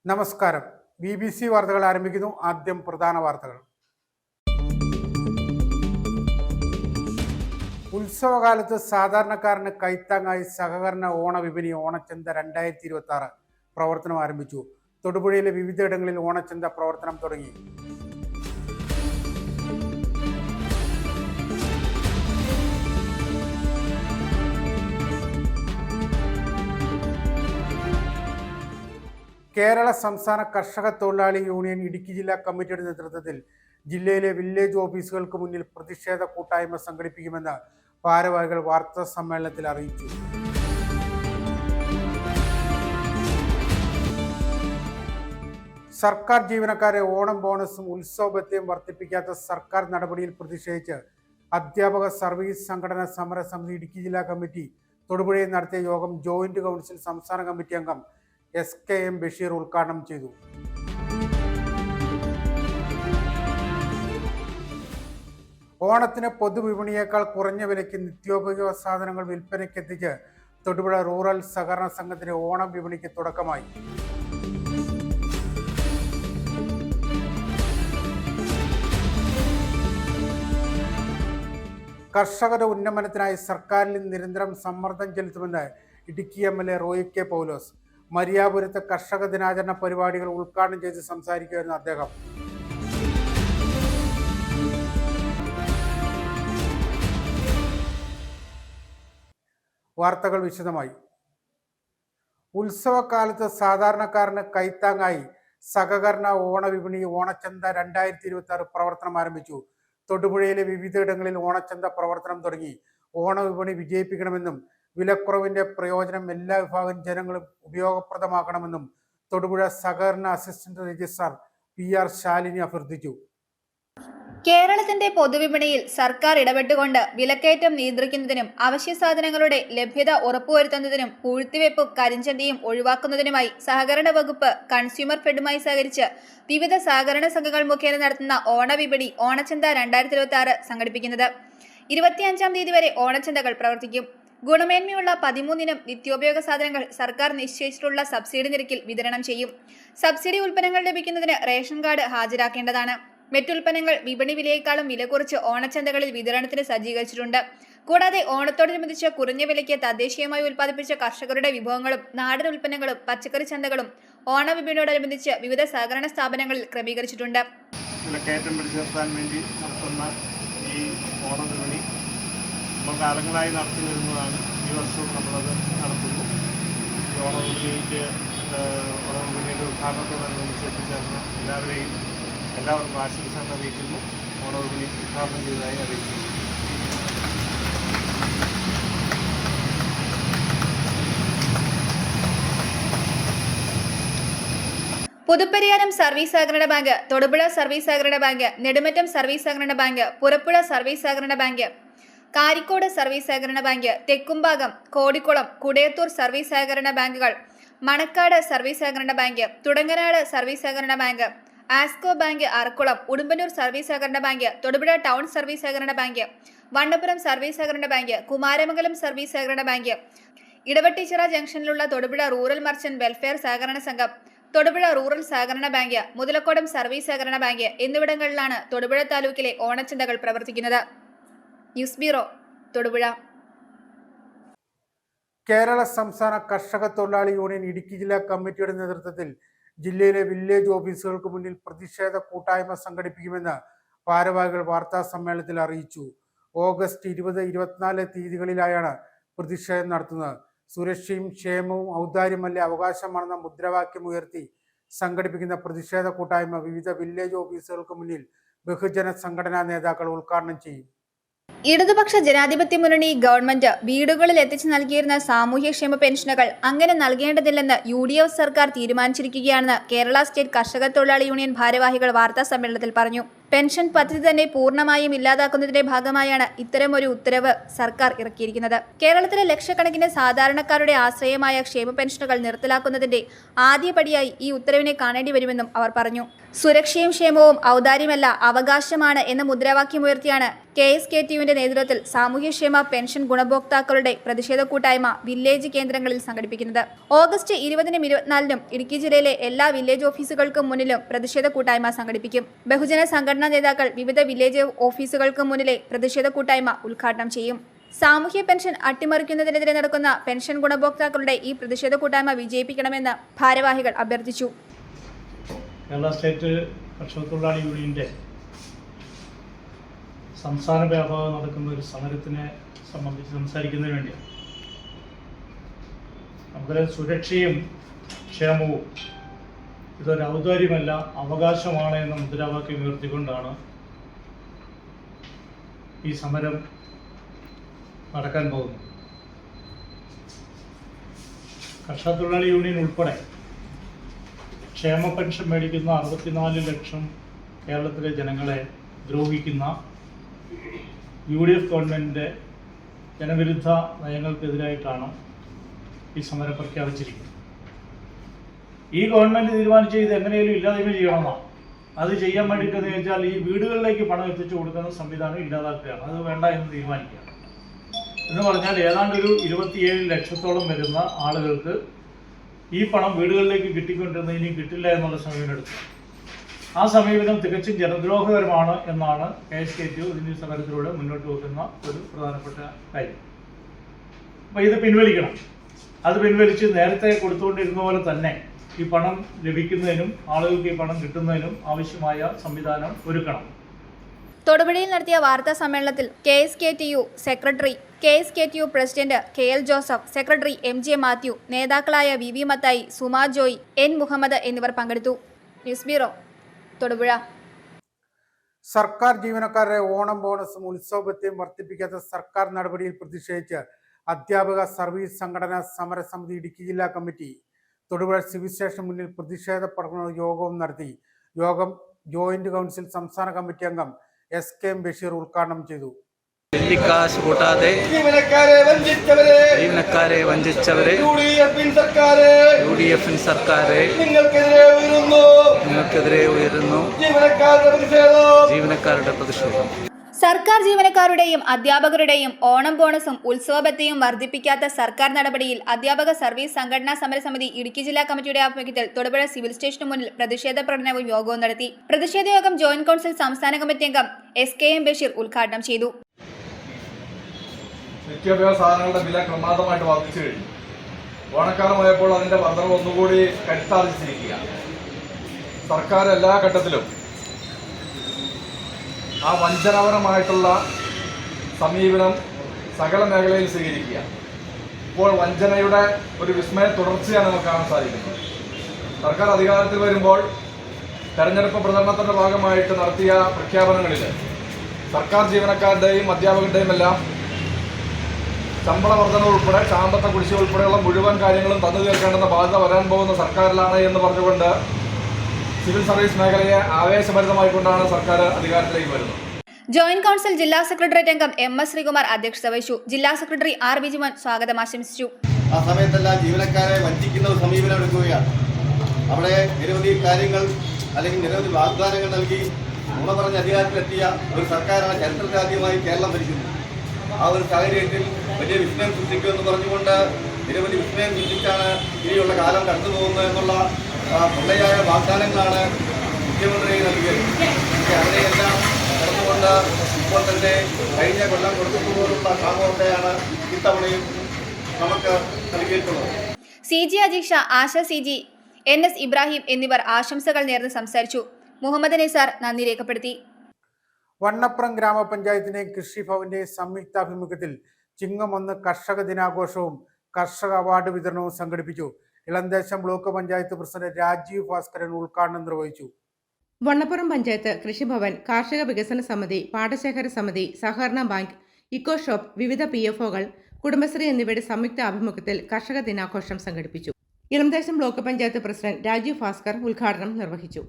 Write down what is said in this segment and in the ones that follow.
നമസ്കാരം. BBC വാർത്തകൾ ആരംഭിക്കുന്നു. ആദ്യം പ്രധാന വാർത്തകൾ. ഉത്സവകാലത്ത് സാധാരണക്കാരന് കൈത്താങ്ങായി സഹകരണ ഓണവിപണി ഓണച്ചന്ത 2026 പ്രവർത്തനം ആരംഭിച്ചു. തൊടുപുഴയിലെ വിവിധയിടങ്ങളിൽ ഓണച്ചന്ത പ്രവർത്തനം തുടങ്ങി. കേരള സംസ്ഥാന കർഷക തൊഴിലാളി യൂണിയൻ ഇടുക്കി ജില്ലാ കമ്മിറ്റിയുടെ നേതൃത്വത്തിൽ ജില്ലയിലെ വില്ലേജ് ഓഫീസുകൾക്ക് മുന്നിൽ പ്രതിഷേധ കൂട്ടായ്മ സംഘടിപ്പിക്കുമെന്ന് ഭാരവാഹികൾ വാർത്താ സമ്മേളനത്തിൽ അറിയിച്ചു. സർക്കാർ ജീവനക്കാരെ ഓണം ബോണസും ഉത്സവ ഭത്യവും വർദ്ധിപ്പിക്കാത്ത സർക്കാർ നടപടിയിൽ പ്രതിഷേധിച്ച് അധ്യാപക സർവീസ് സംഘടന സമരസമിതി ഇടുക്കി ജില്ലാ കമ്മിറ്റി തൊടുപുഴയിൽ നടത്തിയ യോഗം ജോയിന്റ് കൗൺസിൽ സംസ്ഥാന കമ്മിറ്റി അംഗം SKM ബഷീർ ഉദ്ഘാടനം ചെയ്തു. ഓണത്തിന് പൊതുവിപണിയേക്കാൾ കുറഞ്ഞ വിലയ്ക്ക് നിത്യോപയോഗ സാധനങ്ങൾ വിൽപ്പനയ്ക്കെത്തിച്ച് തൊടുപുഴ റൂറൽ സഹകരണ സംഘത്തിന് ഓണം വിപണിക്ക് തുടക്കമായി. കർഷകരുടെ ഉന്നമനത്തിനായി സർക്കാരിൽ നിരന്തരം സമ്മർദ്ദം ചെലുത്തുമെന്ന് ഇടുക്കി MLA റോയി കെ പൗലോസ് മരിയാപുരത്ത് കർഷക ദിനാചരണ പരിപാടികൾ ഉദ്ഘാടനം ചെയ്ത് സംസാരിക്കുകയായിരുന്നു അദ്ദേഹം. വാർത്തകൾ വിശദമായി. ഉത്സവകാലത്ത് സാധാരണക്കാരന് കൈത്താങ്ങായി സഹകരണ ഓണവിപണി ഓണച്ചന്ത 2026 പ്രവർത്തനം ആരംഭിച്ചു. തൊടുപുഴയിലെ വിവിധയിടങ്ങളിൽ ഓണച്ചന്ത പ്രവർത്തനം തുടങ്ങി. ഓണവിപണി വിജയിപ്പിക്കണമെന്നും വിലക്കുറവിന്റെ പ്രയോജനം എല്ലാ വിഭാഗം ജനങ്ങളും ഉപയോഗപ്രദമാക്കണമെന്നും തൊടുപുഴ സഹകരണ അസിസ്റ്റന്റ് രജിസ്ട്രാർ PR ശാലിനി അഭ്യർത്ഥിച്ചു. കേരളത്തിന്റെ പൊതുവിപണിയിൽ സർക്കാർ ഇടപെട്ടുകൊണ്ട് വിലക്കയറ്റം നിയന്ത്രിക്കുന്നതിനും അവശ്യ സാധനങ്ങളുടെ ലഭ്യത ഉറപ്പുവരുത്തുന്നതിനും പൂഴ്ത്തിവെപ്പും കരിഞ്ചന്തയും ഒഴിവാക്കുന്നതിനുമായി സഹകരണ വകുപ്പ് കൺസ്യൂമർ ഫെഡുമായി സഹകരിച്ച് വിവിധ സഹകരണ സംഘങ്ങൾ മുഖേന നടത്തുന്ന ഓണവിപണി ഓണച്ചന്ത 2026 സംഘടിപ്പിക്കുന്നത്. 25-ാം തീയതി വരെ ഓണച്ചന്തകൾ പ്രവർത്തിക്കും. ഗുണമേന്മയുള്ള 13 ഇനം നിത്യോപയോഗ സാധനങ്ങൾ സർക്കാർ നിശ്ചയിച്ചിട്ടുള്ള സബ്സിഡി നിരക്കിൽ വിതരണം ചെയ്യും. സബ്സിഡി ഉൽപ്പന്നങ്ങൾ ലഭിക്കുന്നതിന് റേഷൻ കാർഡ് ഹാജരാക്കേണ്ടതാണ്. മറ്റുൽപ്പന്നങ്ങൾ വിപണി വിലയേക്കാളും വില കുറച്ച് ഓണച്ചന്തകളിൽ വിതരണത്തിന് സജ്ജീകരിച്ചിട്ടുണ്ട്. കൂടാതെ ഓണത്തോടനുബന്ധിച്ച് കുറഞ്ഞ വിലയ്ക്ക് തദ്ദേശീയമായി ഉൽപ്പാദിപ്പിച്ച കർഷകരുടെ വിഭവങ്ങളും നാടൻ ഉൽപ്പന്നങ്ങളും പച്ചക്കറി ചന്തകളും ഓണവിപണിയോടനുബന്ധിച്ച് വിവിധ സഹകരണ സ്ഥാപനങ്ങളിൽ ക്രമീകരിച്ചിട്ടുണ്ട്. വിലക്കയറ്റം പിടിച്ചുനിർത്താൻ വേണ്ടി നടത്തുന്ന ഈ ഓണവിപണി നമ്മൾ കാലങ്ങളായി നടത്തി വരുന്നതാണ്. ഈ വർഷവും നമ്മളത് നടത്തുന്നു. ഈ ഓണവിപണിയുടെ ഉദ്ഘാടനത്തോടനുബന്ധിച്ച് എത്തിച്ചേർന്ന എല്ലാവർക്കും ആശംസകൾ അറിയിക്കുന്നു. ഓണവിപണി ഉദ്ഘാടനം ചെയ്തതായി അറിയിക്കുന്നു. പുതുപ്പരിയാരം സർവീസ് സഹകരണ ബാങ്ക്, തൊടുപുഴ സർവീസ് സഹകരണ ബാങ്ക്, നെടുമറ്റം സർവീസ് സഹകരണ ബാങ്ക്, പുറപ്പുഴ സർവീസ് സഹകരണ ബാങ്ക്, കാരിക്കോട് സർവീസ് സഹകരണ ബാങ്ക്, തെക്കുംഭാഗം, കോടിക്കുളം, കുടയത്തൂർ സർവീസ് സഹകരണ ബാങ്കുകൾ, മണക്കാട് സർവീസ് സഹകരണ ബാങ്ക്, തുടങ്ങനാട് സർവീസ് സഹകരണ bank, Asco bank Arakkulam, Udumbannoor service സഹകരണ ബാങ്ക്, തൊടുപുഴ ടൗൺ സർവീസ് സഹകരണ ബാങ്ക്, വണ്ണപ്പുറം സർവീസ് സഹകരണ ബാങ്ക്, കുമാരമംഗലം സർവീസ് സഹകരണ ബാങ്ക്, ഇടവട്ടിച്ചിറ ജംഗ്ഷനിലുള്ള തൊടുപുഴ റൂറൽ മർച്ചന്റ് വെൽഫെയർ സഹകരണ സംഘം, തൊടുപുഴ റൂറൽ സഹകരണ ബാങ്ക്, മുതലക്കോടം സർവീസ് സഹകരണ ബാങ്ക് എന്നിവിടങ്ങളിലാണ് തൊടുപുഴ താലൂക്കിലെ ഓണച്ചന്തകൾ പ്രവർത്തിക്കുന്നത്. News bureau, Thodupuzha. കേരള സംസ്ഥാന കർഷക തൊഴിലാളി യൂണിയൻ ഇടുക്കി ജില്ലാ കമ്മിറ്റിയുടെ നേതൃത്വത്തിൽ ജില്ലയിലെ വില്ലേജ് ഓഫീസുകൾക്ക് മുന്നിൽ പ്രതിഷേധ കൂട്ടായ്മ സംഘടിപ്പിക്കുമെന്ന് ഭാരവാഹികൾ വാർത്താ സമ്മേളനത്തിൽ അറിയിച്ചു. ഓഗസ്റ്റ് 20-24 തീയതികളിലായാണ് പ്രതിഷേധം നടത്തുന്നത്. സുരക്ഷയും ക്ഷേമവും ഔദാര്യമല്ല അവകാശമാണെന്ന മുദ്രാവാക്യം ഉയർത്തി സംഘടിപ്പിക്കുന്ന പ്രതിഷേധ കൂട്ടായ്മ വിവിധ വില്ലേജ് ഓഫീസുകൾക്ക് മുന്നിൽ ബഹുജന സംഘടനാ നേതാക്കൾ ഉദ്ഘാടനം ചെയ്യും. ഇടതുപക്ഷ ജനാധിപത്യ മുന്നണി ഗവൺമെന്റ് വീടുകളിൽ എത്തിച്ചു നൽകിയിരുന്ന സാമൂഹ്യക്ഷേമ പെൻഷനുകൾ അങ്ങനെ നൽകേണ്ടതില്ലെന്ന് UDF സർക്കാർ തീരുമാനിച്ചിരിക്കുകയാണെന്ന് കേരള സ്റ്റേറ്റ് കർഷക തൊഴിലാളി യൂണിയൻ ഭാരവാഹികൾ വാർത്താ സമ്മേളനത്തിൽ പറഞ്ഞു. പെൻഷൻ പദ്ധതി തന്നെ പൂർണ്ണമായും ഇല്ലാതാക്കുന്നതിന്റെ ഭാഗമായാണ് ഇത്തരമൊരു ഉത്തരവ് സർക്കാർ ഇറക്കിയിരിക്കുന്നത്. കേരളത്തിലെ ലക്ഷക്കണക്കിന് സാധാരണക്കാരുടെ ആശ്രയമായ ക്ഷേമ പെൻഷനുകൾ നിർത്തലാക്കുന്നതിന്റെ ആദ്യപടിയായി ഈ ഉത്തരവിനെ കാണേണ്ടി വരുമെന്നും അവർ പറഞ്ഞു. സുരക്ഷയും ക്ഷേമവും ഔദാര്യമല്ല അവകാശമാണ് എന്ന മുദ്രാവാക്യമുയർത്തിയാണ് KSKTUവിന്റെ നേതൃത്വത്തിൽ സാമൂഹ്യക്ഷേമ പെൻഷൻ ഗുണഭോക്താക്കളുടെ പ്രതിഷേധ കൂട്ടായ്മ വില്ലേജ് കേന്ദ്രങ്ങളിൽ സംഘടിപ്പിക്കുന്നത്. ഓഗസ്റ്റ് 20-നും 24-നും ഇടുക്കി ജില്ലയിലെ എല്ലാ വില്ലേജ് ഓഫീസുകൾക്കും മുന്നിലും പ്രതിഷേധ കൂട്ടായ്മ സംഘടിപ്പിക്കും. ബഹുജന സംഘടനാ നേതാക്കൾ വിവിധ വില്ലേജ് ഓഫീസുകൾക്ക് മുന്നിലെ പ്രതിഷേധ കൂട്ടായ്മ ഉദ്ഘാടനം ചെയ്യും. സാമൂഹ്യ പെൻഷൻ അട്ടിമറിക്കുന്നതിനെതിരെ നടക്കുന്ന പെൻഷൻ ഗുണഭോക്താക്കളുടെ ഈ പ്രതിഷേധ കൂട്ടായ്മ വിജയിപ്പിക്കണമെന്ന് ഭാരവാഹികൾ അഭ്യർത്ഥിച്ചു. കേരള സ്റ്റേറ്റ് കർഷക തൊഴിലാളി യൂണിയൻ്റെ സംസ്ഥാന വ്യാപകം നടക്കുന്ന ഒരു സമരത്തിനെ സംബന്ധിച്ച് സംസാരിക്കുന്നതിന് വേണ്ടിയാണ്. നമുക്കറിയാം, സുരക്ഷയും ക്ഷേമവും ഇതൊരു ഔദാര്യമല്ല അവകാശമാണ് എന്ന മുദ്രാവാക്യം ഉയർത്തിക്കൊണ്ടാണ് ഈ സമരം നടക്കാൻ പോകുന്നത്. കർഷക തൊഴിലാളി യൂണിയൻ ഉൾപ്പെടെ ക്ഷേമ പെൻഷൻ മേടിക്കുന്ന 64 ലക്ഷം കേരളത്തിലെ ജനങ്ങളെ ദ്രോഹിക്കുന്ന UDF ഗവൺമെൻറ്റിൻ്റെ ജനവിരുദ്ധ നയങ്ങൾക്കെതിരായിട്ടാണ് ഈ സമരം പ്രഖ്യാപിച്ചിരിക്കുന്നത്. ഈ ഗവൺമെൻറ് തീരുമാനിച്ച് ഇത് എങ്ങനെയും ഇല്ലായ്മ ചെയ്യണമെന്നാണ്. അത് ചെയ്യാൻ വേണ്ടിയിട്ടെന്ന് ചോദിച്ചാൽ ഈ വീടുകളിലേക്ക് പണം എത്തിച്ചു കൊടുക്കുന്ന സംവിധാനം ഇല്ലാതാക്കുകയാണ്. അത് വേണ്ട എന്ന് തീരുമാനിക്കുകയാണ്. എന്ന് പറഞ്ഞാൽ ഏതാണ്ട് ഒരു 27 ലക്ഷത്തോളം വരുന്ന ആളുകൾക്ക് ഈ പണം വീടുകളിലേക്ക് കിട്ടിക്കൊണ്ടിരുന്ന ഇനി കിട്ടില്ല എന്നുള്ള സമീപനം എടുത്തു. ആ സമീപനം തികച്ചും ജനദ്രോഹകരമാണ് എന്നാണ് KSKTU ഇതിൻ്റെ സമരത്തിലൂടെ മുന്നോട്ട് വെക്കുന്ന ഒരു പ്രധാനപ്പെട്ട കാര്യം. അപ്പോൾ ഇത് പിൻവലിക്കണം. അത് പിൻവലിച്ച് നേരത്തെ കൊടുത്തുകൊണ്ടിരുന്ന പോലെ തന്നെ ഈ പണം ലഭിക്കുന്നതിനും ആളുകൾക്ക് ഈ പണം കിട്ടുന്നതിനും ആവശ്യമായ സംവിധാനം ഒരുക്കണം. തൊടുപുഴയിൽ നടത്തിയ വാർത്താ സമ്മേളനത്തിൽ KSKTU secretary, KSKTU president KL Joseph, secretary MJ Mathew, നേതാക്കളായ VV മത്തായി, സുമാ ജോയ്, N മുഹമ്മദ് എന്നിവർ പങ്കെടുത്തു. News bureau, Thodupuzha. സർക്കാർ ജീവനക്കാരുടെ ഓണം ബോണസും ഉത്സവത്തെയും വർദ്ധിപ്പിക്കാത്ത സർക്കാർ നടപടിയിൽ പ്രതിഷേധിച്ച് അധ്യാപക സർവീസ് സംഘടനാ സമരസമിതി ഇടുക്കി ജില്ലാ കമ്മിറ്റി തൊടുപുഴ സിവിൽ സ്റ്റേഷൻ മുന്നിൽ പ്രതിഷേധ പ്രകടന യോഗവും നടത്തി. യോഗം ജോയിന്റ് കൗൺസിൽ സംസ്ഥാന കമ്മിറ്റി അംഗം SKM ബഷീർ ഉദ്ഘാടനം ചെയ്തു. കാശ് കൂട്ടാതെ ജീവനക്കാരെ വഞ്ചിച്ചവരെ UDF സർക്കാരെ നിങ്ങൾക്കെതിരെ ഉയരുന്നു ജീവനക്കാരുടെ പ്രതിഷേധം. സർക്കാർ ജീവനക്കാരുടെയും അധ്യാപകരുടെയും ഓണം ബോണസും ഉത്സവബത്തയും വർദ്ധിപ്പിക്കാത്ത സർക്കാർ നടപടിയിൽ അധ്യാപക സർവീസ് സംഘടനാ സമരസമിതി ഇടുക്കി ജില്ലാ കമ്മിറ്റിയുടെ ആഭിമുഖ്യത്തിൽ തൊടുപുഴ സിവിൽ സ്റ്റേഷന് മുന്നിൽ പ്രതിഷേധ പ്രകടനവും യോഗവും നടത്തി. പ്രതിഷേധ യോഗം ജോയിന്റ് കൗൺസിൽ സംസ്ഥാന കമ്മിറ്റി അംഗം SKM ബഷീർ ഉദ്ഘാടനം ചെയ്തു. നിത്യോപയോഗ സാധനങ്ങളുടെ വില ക്രമാതമായിട്ട് വർദ്ധിച്ചു കഴിഞ്ഞു. ഓണക്കാലമായപ്പോൾ അതിന്റെ വർധനവ് ഒന്നുകൂടി കരുത്താർജിച്ചിരിക്കുക. സർക്കാർ എല്ലാ ഘട്ടത്തിലും ആ വഞ്ചനാപരമായിട്ടുള്ള സമീപനം സകല മേഖലയിൽ സ്വീകരിക്കുക. ഇപ്പോൾ വഞ്ചനയുടെ ഒരു വിസ്മയ തുടർച്ചയാണ് നമുക്ക് കാണാൻ സാധിക്കുന്നത്. സർക്കാർ അധികാരത്തിൽ വരുമ്പോൾ തെരഞ്ഞെടുപ്പ് പ്രചരണത്തിന്റെ ഭാഗമായിട്ട് നടത്തിയ പ്രഖ്യാപനങ്ങളിൽ സർക്കാർ ജീവനക്കാരുടെയും അധ്യാപകരുടെയും എല്ലാം ശമ്പള വർധന ഉൾപ്പെടെ സാമ്പത്തിക കുടിശ്ശിക ഉൾപ്പെടെയുള്ള മുഴുവൻ കാര്യങ്ങളും തന്നു തീർക്കേണ്ടുന്ന ബാധ്യത വരാൻ പോകുന്ന സർക്കാരിലാണ് എന്ന് പറഞ്ഞുകൊണ്ട് സിവിൽ സർവീസ് മേഖലയെ ആവേശഭരിതമായിക്കൊണ്ടാണ് സർക്കാർ അധികാരത്തിലേക്ക് വരുന്നത്. ജോയിന്റ് കൗൺസിൽ ജില്ലാ സെക്രട്ടേറിയറ്റ് അംഗം MS ശ്രീകുമാർ അധ്യക്ഷത വഹിച്ചു. ജില്ലാ സെക്രട്ടറി R ബിജുമോൻ സ്വാഗതം ആശംസിച്ചു. ആ സമയത്തെല്ലാം ജീവനക്കാരെ വഞ്ചിക്കുന്ന ഒരു സമീപനം എടുക്കുകയാണ്. അവിടെ നിരവധി കാര്യങ്ങൾ അല്ലെങ്കിൽ നിരവധി വാഗ്ദാനങ്ങൾ നൽകി നുണ പറഞ്ഞ അധികാരത്തിലെത്തിയ ഒരു സർക്കാരാണ് ചരിത്രത്തിലാദ്യമായി കേരളം ഭരിക്കുന്നത്. ആ ഒരു സാഹചര്യത്തിൽ വലിയ വിസ്മയം സൃഷ്ടിക്കുമെന്ന് പറഞ്ഞുകൊണ്ട് നിരവധി വിസ്മയം സൃഷ്ടിച്ചാണ് ഇനിയുള്ള കാലം കടന്നു പോകുന്നത് എന്നുള്ള പൊള്ളയായ വാഗ്ദാനങ്ങളാണ് മുഖ്യമന്ത്രി നൽകിയത്. അവരെയെല്ലാം കടന്നുകൊണ്ട് ഇപ്പോൾ തന്നെ കഴിഞ്ഞ കൊല്ലം കൊടുത്തതുപോലുള്ള ക്ഷാമത്തെയാണ് ഇത്തവണയും നമുക്ക് നൽകിയിട്ടുള്ളത്. CG അജീഷ, ആശ CG, NS ഇബ്രാഹിം എന്നിവർ ആശംസകൾ നേർന്ന് സംസാരിച്ചു. മുഹമ്മദ് നിസാർ നന്ദി രേഖപ്പെടുത്തി. വണ്ണപ്പുറം ഗ്രാമപഞ്ചായത്തിന്റെയും കൃഷിഭവന്റെയും സംയുക്താഭിമുഖ്യത്തിൽ ചിങ്ങം 1 കർഷക ദിനാഘോഷവും കർഷക അവാർഡ് വിതരണവും സംഘടിപ്പിച്ചു. ഇളന്തേശം ബ്ലോക്ക് പഞ്ചായത്ത് പ്രസിഡന്റ് രാജീവ് ഭാസ്കരൻ ഉദ്ഘാടനം നിർവഹിച്ചു. വണ്ണപ്പുറം പഞ്ചായത്ത് കൃഷിഭവൻ, കാർഷിക വികസന സമിതി, പാടശേഖര സമിതി, സഹകരണ ബാങ്ക്, ഇക്കോ ഷോപ്പ്, വിവിധ PFOകൾ, കുടുംബശ്രീ എന്നിവയുടെ സംയുക്ത ആഭിമുഖ്യത്തിൽ കർഷക ദിനാഘോഷം സംഘടിപ്പിച്ചു. ഇളന്തേശം ബ്ലോക്ക് പഞ്ചായത്ത് പ്രസിഡന്റ് രാജീവ് ഭാസ്കർ ഉദ്ഘാടനം നിർവഹിച്ചു.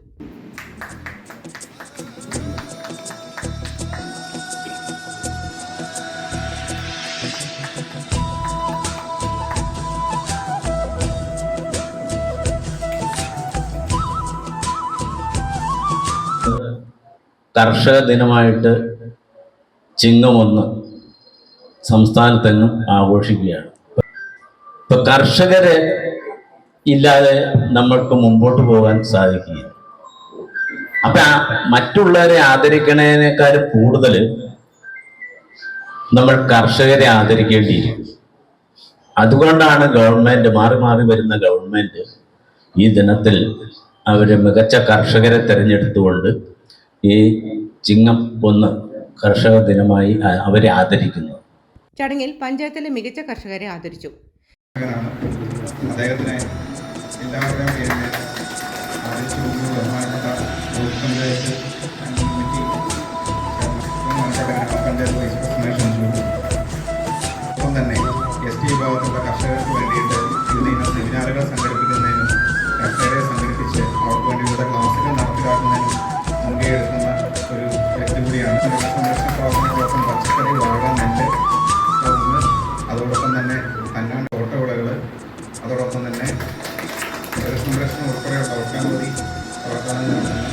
കർഷക ദിനമായിട്ട് ചിങ്ങം 1 സംസ്ഥാനത്തെങ്ങും ആഘോഷിക്കുകയാണ്. ഇപ്പൊ കർഷകരെ ഇല്ലാതെ നമ്മൾക്ക് മുമ്പോട്ട് പോകാൻ സാധിക്കുകയില്ല. അപ്പൊ മറ്റുള്ളവരെ ആദരിക്കണതിനേക്കാളും കൂടുതൽ നമ്മൾ കർഷകരെ ആദരിക്കേണ്ടിയിരിക്കും. അതുകൊണ്ടാണ് ഗവൺമെന്റ് മാറി മാറി വരുന്ന ഗവൺമെന്റ് ഈ ദിനത്തിൽ അവര് മികച്ച കർഷകരെ തിരഞ്ഞെടുത്തുകൊണ്ട് ഈ ചിങ്ങം 1 കർഷക ദിനമായി അവരെ ആദരിക്കുന്നത്. ചടങ്ങിൽ പഞ്ചായത്തിലെ മികച്ച കർഷകരെ ആദരിച്ചു. അദ്ദേഹത്തിനെ എല്ലാവരുടെയും പേരിൽ ആദരിച്ചുകൊണ്ട് ബഹുമാനപ്പെട്ട ബ്ലോക്ക് പഞ്ചായത്ത് കമ്മിറ്റി ബഹുമാനപ്പെട്ട ഗ്രാമപഞ്ചായത്ത് വൈസ് പ്രസിഡന്റ് ഒപ്പം തന്നെ ST വിഭാഗത്തിലുള്ള കർഷകർക്ക് വേണ്ടിയിട്ട് വിവിധ സെമിനാറുകൾ സംഘടിപ്പിക്കുന്നതിനും കർഷകരെ സംഘടിപ്പിച്ച് അവർക്ക് വേണ്ടി വിവിധ ക്ലാസുകൾ നടപ്പിലാക്കുന്നതിനും മുൻകൈ എടുക്കുന്ന ഒരു വ്യക്തി കൂടിയാണ്. മൃഗസംരക്ഷണ പ്രവർത്തനങ്ങളോടൊപ്പം പച്ചക്കറി, വാഴ, നെല്ല്, അതോടൊപ്പം തന്നെ അന്നാണ്ട് തോട്ടവിളകൾ, അതോടൊപ്പം തന്നെ മൃഗസംരക്ഷണം ഉൾപ്പെടെയുള്ള ഒട്ടനവധി പ്രവർത്തനങ്ങൾ നടത്തുന്ന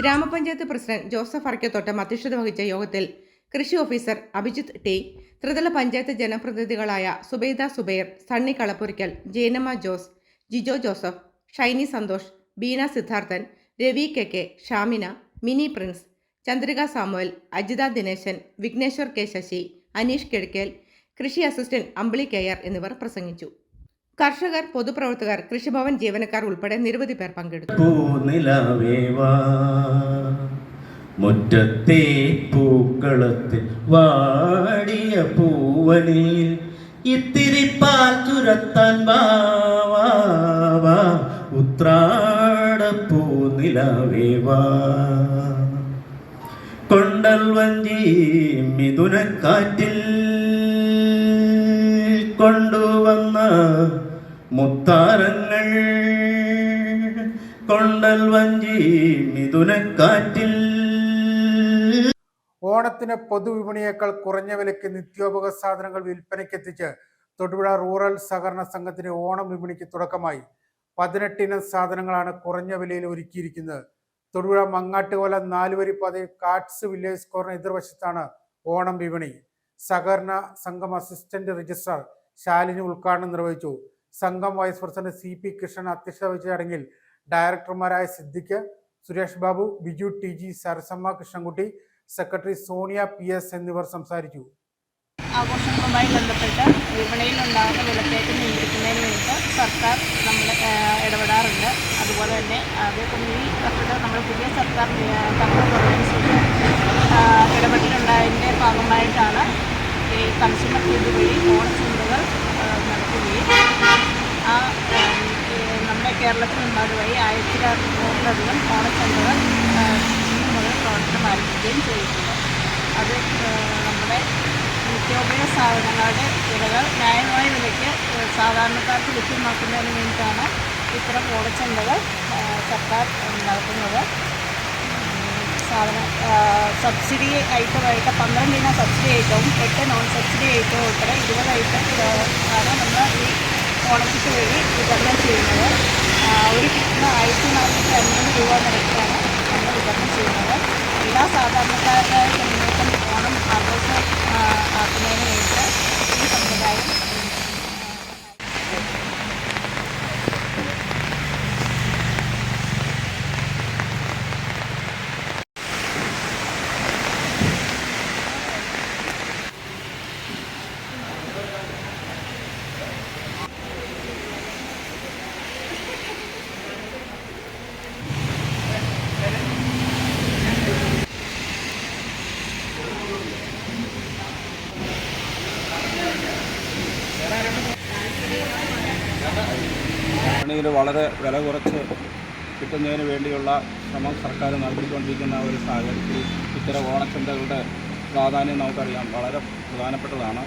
ഗ്രാമപഞ്ചായത്ത് പ്രസിഡന്റ് ജോസഫ് അറക്കത്തോട്ടം അധ്യക്ഷത വഹിച്ച യോഗത്തിൽ കൃഷി ഓഫീസർ അഭിജിത്ത് ടി, ത്രിതല പഞ്ചായത്ത് ജനപ്രതിനിധികളായ സുബൈദ സുബൈർ, സണ്ണി കളപ്പുരിക്കൽ, ജേനമ്മ ജോസ്, ജിജോ ജോസഫ്, ഷൈനി സന്തോഷ്, ബീന സിദ്ധാർത്ഥൻ, രവി KK, ഷാമിന, മിനി പ്രിൻസ്, ചന്ദ്രിക സാമുവൽ, അജിത ദിനേശൻ, വിഘ്നേശ്വർ K ശശി, അനീഷ് കിഴക്കേൽ, കൃഷി അസിസ്റ്റന്റ് അമ്പിളി KR എന്നിവർ പ്രസംഗിച്ചു. കർഷകർ, പൊതുപ്രവർത്തകർ, കൃഷിഭവൻ ജീവനക്കാർ ഉൾപ്പെടെ നിരവധി പേർ പങ്കെടുത്തു. മുറ്റത്തെ പൂക്കളത്തിൽ വാടിയ പൂവനിൽ ഇത്തിരി പാൽ ചുരത്താൻ വാ ഉത്രാടപ്പൂ നിലാവേവാ. കൊണ്ടൽ വഞ്ചി മിഥുനക്കാറ്റിൽ കൊണ്ടുവന്ന മുത്താരങ്ങൾ, കൊണ്ടൽ വഞ്ചി മിഥുനക്കാറ്റിൽ. ഓണത്തിന് പൊതുവിപണിയേക്കാൾ കുറഞ്ഞ വിലയ്ക്ക് നിത്യോപയോഗ സാധനങ്ങൾ വിൽപ്പനയ്ക്കെത്തിച്ച് തൊടുപുഴ റൂറൽ സഹകരണ സംഘത്തിന് ഓണം വിപണിക്ക് തുടക്കമായി. 18 ഇനം സാധനങ്ങളാണ് കുറഞ്ഞ വിലയിൽ ഒരുക്കിയിരിക്കുന്നത്. തൊടുപുഴ മങ്ങാട്ടുകോല 4 വരി പാതയിൽ കാട്സ് വില്ലേജ് സ്ക്വയറിന് എതിർവശത്താണ് ഓണം വിപണി. സഹകരണ സംഘം അസിസ്റ്റന്റ് രജിസ്ട്രാർ ശാലിനി ഉദ്ഘാടനം നിർവഹിച്ചു. സംഘം വൈസ് പ്രസിഡന്റ് CP കൃഷ്ണൻ അധ്യക്ഷത വഹിച്ച ചടങ്ങിൽ ഡയറക്ടർമാരായ Siddique, Suresh Babu, Biju TG, Sarasamma Krishnankutty, secretary Sonia PS എന്നിവർ സംസാരിച്ചു. ആഘോഷങ്ങളുമായി ബന്ധപ്പെട്ട് വിപണിയിൽ ഉണ്ടാകുന്ന വിലക്കയറ്റം നിയന്ത്രിക്കുന്നതിന് വേണ്ടി സർക്കാർ നമ്മൾ ഇടപെടാറുണ്ട്. അതുപോലെ തന്നെ അതേപോലെ ഈ വർഷത്തെ നമ്മുടെ പുതിയ സർക്കാർ തത്വമനുസരിച്ച് ഇടപെടലുണ്ടായതിൻ്റെ ഭാഗമായിട്ടാണ് ഈ കൺസ്യൂമർ ഫീൽഡ് വഴി ഓണച്ചന്തകൾ നടത്തുകയും നമ്മുടെ കേരളത്തിൽ നിന്നുമായി 1600-ലധികം ഓണച്ചന്തകൾ ഇന്ന് മുതൽ പ്രവർത്തനം ആരംഭിക്കുകയും ചെയ്തിട്ടുണ്ട്. അത് നമ്മുടെ നിത്യോപയോഗ സാധനങ്ങളുടെ വിലകൾ ന്യായമായ വിലയ്ക്ക് സാധാരണക്കാർക്ക് ലഭ്യമാക്കുന്നതിന് വേണ്ടിയിട്ടാണ് ഇത്തരം ഓണച്ചന്തകൾ സർക്കാർ നടത്തുന്നത്. സബ്സിഡി ഐറ്റമായിട്ട് 12 ഇനം സബ്സിഡി ഐറ്റവും 8 നോൺ സബ്സിഡി ഐറ്റവും ഉൾപ്പെടെ 20 ഐറ്റം ആണ് നമ്മൾ ഈ ഓണക്കിറ്റ് വഴി വിതരണം ചെയ്യുന്നത്. ഒരു കിറ്റിന് 1450 രൂപ നിരക്കിലാണ് നമ്മൾ വിതരണം ചെയ്യുന്നത്. എല്ലാ സാധാരണക്കാരായ ജനങ്ങൾക്കും ഓണം ആഘോഷം ആക്കുന്നതിന് വേണ്ടി ഈ സമ്പ്രദായം വിപണിയിൽ വളരെ വില കുറച്ച് കിട്ടുന്നതിന് വേണ്ടിയുള്ള ശ്രമം സർക്കാർ നടത്തിക്കൊണ്ടിരിക്കുന്ന ഒരു സാഹചര്യത്തിൽ ഇത്തരം ഓണച്ചന്തകളുടെ പ്രാധാന്യം നമുക്കറിയാം, വളരെ പ്രധാനപ്പെട്ടതാണ്.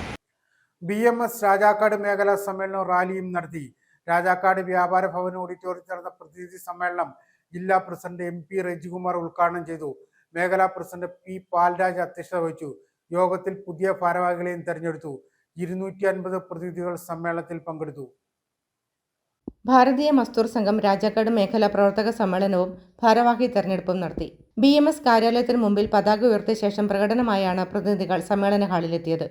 BMS രാജാക്കാട് മേഖലാ സമ്മേളനവും റാലിയും നടത്തി. രാജാക്കാട് വ്യാപാര ഭവൻ ഓഡിറ്റോറിയത്തിൽ നടന്ന പ്രതിനിധി സമ്മേളനം ജില്ലാ പ്രസിഡന്റ് MP റജികുമാർ ഉദ്ഘാടനം ചെയ്തു. മേഖലാ പ്രസിഡന്റ് P പാൽരാജ് അധ്യക്ഷത വഹിച്ചു. യോഗത്തിൽ പുതിയ ഭാരവാഹികളെയും തെരഞ്ഞെടുത്തു. 250 പ്രതിനിധികൾ സമ്മേളനത്തിൽ പങ്കെടുത്തു. ഭാരതീയ മസ്ദൂർ സംഘം രാജാക്കാട് മേഖലാ പ്രവർത്തക സമ്മേളനവും ഭാരവാഹി തെരഞ്ഞെടുപ്പും നടത്തി. BMS കാര്യാലയത്തിന് മുമ്പിൽ പതാക ഉയർത്തിയ ശേഷം പ്രകടനമായാണ് പ്രതിനിധികൾ സമ്മേളന ഹാളിലെത്തിയത്.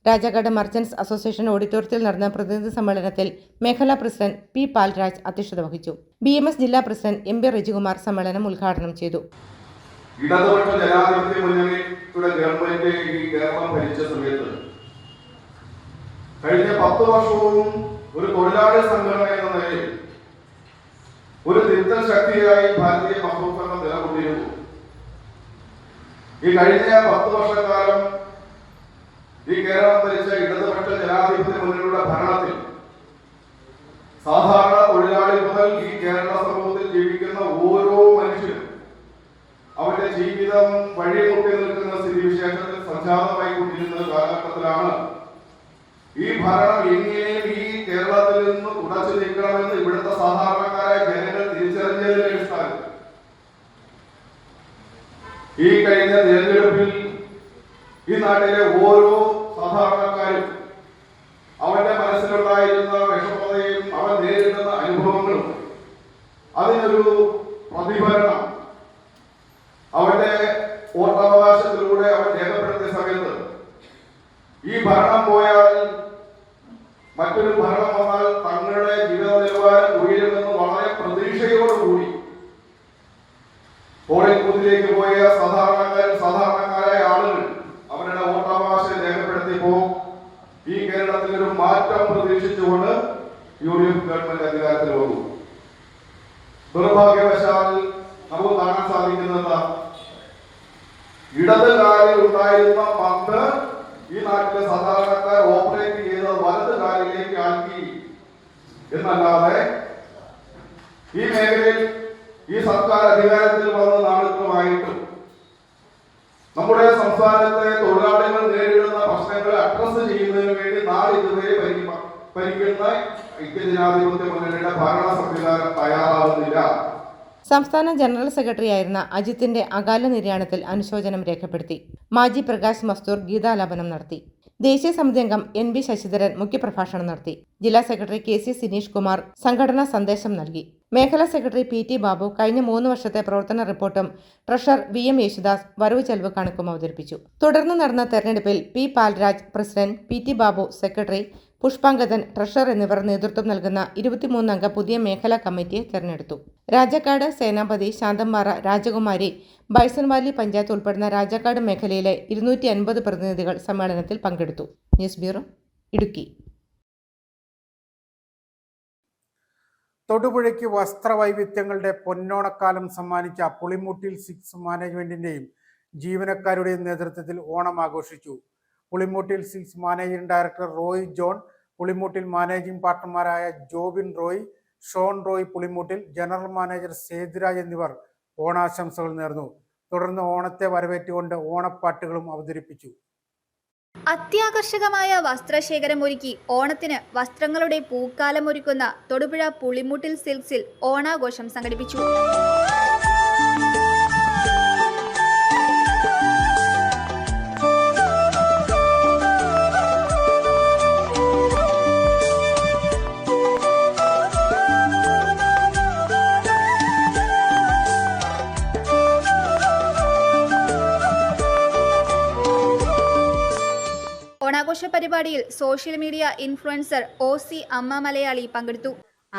രാജാക്കാട് മർച്ചന്റ്സ് അസോസിയേഷൻ ഓഡിറ്റോറിയത്തിൽ നടന്ന പ്രതിനിധി സമ്മേളനത്തിൽ മേഖലാ പ്രസിഡന്റ് P പാൽരാജ് അധ്യക്ഷത വഹിച്ചു. BMS ജില്ലാ പ്രസിഡന്റ് MP റജികുമാർ സമ്മേളനം ഉദ്ഘാടനം ചെയ്തു. ഇടതുപക്ഷ ജനാധിപത്യ മുന്നണിയുടെ ഗവൺമെന്റ് ഈ കേരളം ഭരിച്ച സമയത്ത് കഴിഞ്ഞ 10 വർഷവും ഒരു തൊഴിലാളി സംഘടന എന്ന നിലയിൽ ഒരു തിരുത്തൽ ശക്തിയായി ഭാരതീയ മസ്ദൂർ സംഘം നിലകൊണ്ടിരുന്നു. ഈ കഴിഞ്ഞ 10 വർഷക്കാലം ഈ കേരളം ഭരിച്ച ഇടതുപക്ഷ ജനാധിപത്യ മുന്നണിയുടെ ഭരണത്തിൽ സാധാരണ തൊഴിലാളി മുതൽ ഈ കേരള സമൂഹത്തിൽ ജീവിക്കുന്ന ഓരോ മനുഷ്യനും അവരുടെ ജീവിതം വഴിമുട്ടി നിൽക്കുന്ന സ്ഥിതിവിശേഷത്തിൽ സംജാതമായി കൊണ്ടിരുന്ന കാലഘട്ടത്തിലാണ് ഈ ഭരണം എങ്ങനെയും ഈ കേരളത്തിൽ നിന്ന് തുടച്ചു നീക്കണമെന്ന് ഇവിടുത്തെ സാധാരണക്കാരായ ജനങ്ങൾ തിരിച്ചറിഞ്ഞതിന്റെ അടിസ്ഥാനത്തിൽ ഈ കഴിഞ്ഞ തെരഞ്ഞെടുപ്പിൽ ഈ നാട്ടിലെ ഓരോ സാധാരണക്കാരും അവന്റെ മനസ്സിലുണ്ടായിരുന്ന വിഷമതയും അവൻ നേരിടുന്ന അനുഭവങ്ങളും അതിനൊരു പ്രതിഫലനം അവന്റെ വോട്ടവകാശത്തിലൂടെ അവൻ രേഖപ്പെടുത്തിയ സമയത്ത് ഈ ഭരണം പോയാൽ മറ്റൊരു ഭരണം വന്നാൽ തങ്ങളുടെ ജീവിത നിലവാരം ഉയരുമെന്ന് വളരെ പ്രതീക്ഷയോടുകൂടി പോളിംഗ് ബൂത്തിലേക്ക് പോയ സാധാരണക്കാരായ ആളുകൾ അവരുടെ വോട്ടവകാശം രേഖപ്പെടുത്തിയപ്പോ ഈ കേരളത്തിൽ ഒരു മാറ്റം പ്രതീക്ഷിച്ചുകൊണ്ട് UDF ഗവൺമെന്റ് അധികാരത്തിൽ വന്നു. ദുർഭാഗ്യവശാൽ നമുക്ക് കാണാൻ സാധിക്കുന്നത് ഇടത് കാലിൽ ഉണ്ടായിരുന്ന പന്ത് ഈ നാട്ടിലെ സാധാരണക്കാർ ഓപ്പറേറ്റ് ചെയ്ത് വലത് കാലിലേക്ക് ആക്കി എന്നല്ലാതെ ഈ മേഖലയിൽ ഈ സർക്കാർ അധികാരത്തിൽ വന്ന നാളുകളുമായിട്ടും നമ്മുടെ സംസ്ഥാനത്തെ തൊഴിലാളികൾ നേരിടുന്ന പ്രശ്നങ്ങൾ അഡ്രസ് ചെയ്യുന്നതിന് വേണ്ടി നാളിതുവരെ ഭരിക്കുന്ന ഐക്യജനാധിപത്യ മുന്നണിയുടെ ഭരണ സംവിധാനം തയ്യാറാവുന്നില്ല. സംസ്ഥാന ജനറൽ സെക്രട്ടറിയായിരുന്ന അജിത്തിന്റെ അകാല നിര്യാണത്തിൽ അനുശോചനം രേഖപ്പെടുത്തി. മാജി പ്രകാശ് മസ്ദൂർ ഗീതാലാപനം നടത്തി. ദേശീയ സമിതി അംഗം NB ശശിധരൻ മുഖ്യപ്രഭാഷണം നടത്തി. ജില്ലാ സെക്രട്ടറി KC സിനീഷ് കുമാർ സംഘടനാ സന്ദേശം നൽകി. മേഖലാ സെക്രട്ടറി PT ബാബു കഴിഞ്ഞ 3 വർഷത്തെ പ്രവർത്തന റിപ്പോർട്ടും ട്രഷറർ VM യേശുദാസ് വരവ് ചെലവ് കണക്കും അവതരിപ്പിച്ചു. തുടർന്ന് നടന്ന തെരഞ്ഞെടുപ്പിൽ P Palraj president, PT Babu secretary, Pushpangadan treasurer എന്നിവർ നേതൃത്വം നൽകുന്ന 23 അംഗ പുതിയ മേഖലാ കമ്മിറ്റിയെ തെരഞ്ഞെടുത്തു. രാജാക്കാട്, സേനാപതി, ശാന്തമ്പാറ, രാജകുമാരി, ബൈസൺവാലി പഞ്ചായത്ത് ഉൾപ്പെടുന്ന രാജാക്കാട് മേഖലയിലെ 250 പ്രതിനിധികൾ സമ്മേളനത്തിൽ പങ്കെടുത്തു. News bureau, Idukki. തൊടുപുഴയ്ക്ക് വസ്ത്രവൈവിധ്യങ്ങളുടെ പൊന്നോണക്കാലം സമ്മാനിച്ച പുളിമൂട്ടിൽ സിൽക്സ് മാനേജ്മെന്റിന്റെയും ജീവനക്കാരുടെയും നേതൃത്വത്തിൽ ഓണം ആഘോഷിച്ചു. Pulimoottil silks managing director Roy John, Pulimoottil managing പാർട്ണർമാരായ ജോബിൻ റോയ്, ഷോൺ റോയ് പുളിമൂട്ടിൽ, ജനറൽ മാനേജർ സേതുരാജ് എന്നിവർ ഓണാശംസകൾ നേർന്നു. തുടർന്ന് ഓണത്തെ വരവേറ്റുകൊണ്ട് ഓണപ്പാട്ടുകളും അവതരിപ്പിച്ചു. അത്യാകർഷകമായ വസ്ത്രശേഖരം ഒരുക്കി ഓണത്തിന് വസ്ത്രങ്ങളുടെ പൂക്കാലം ഒരുക്കുന്ന തൊടുപുഴ പുളിമൂട്ടിൽ സിൽക്സിൽ ഓണാഘോഷം സംഘടിപ്പിച്ചു. പരിപാടിയിൽ സോഷ്യൽ മീഡിയ ഇൻഫ്ലുവൻസർ OC അമ്മ മലയാളി പങ്കെടുത്തു.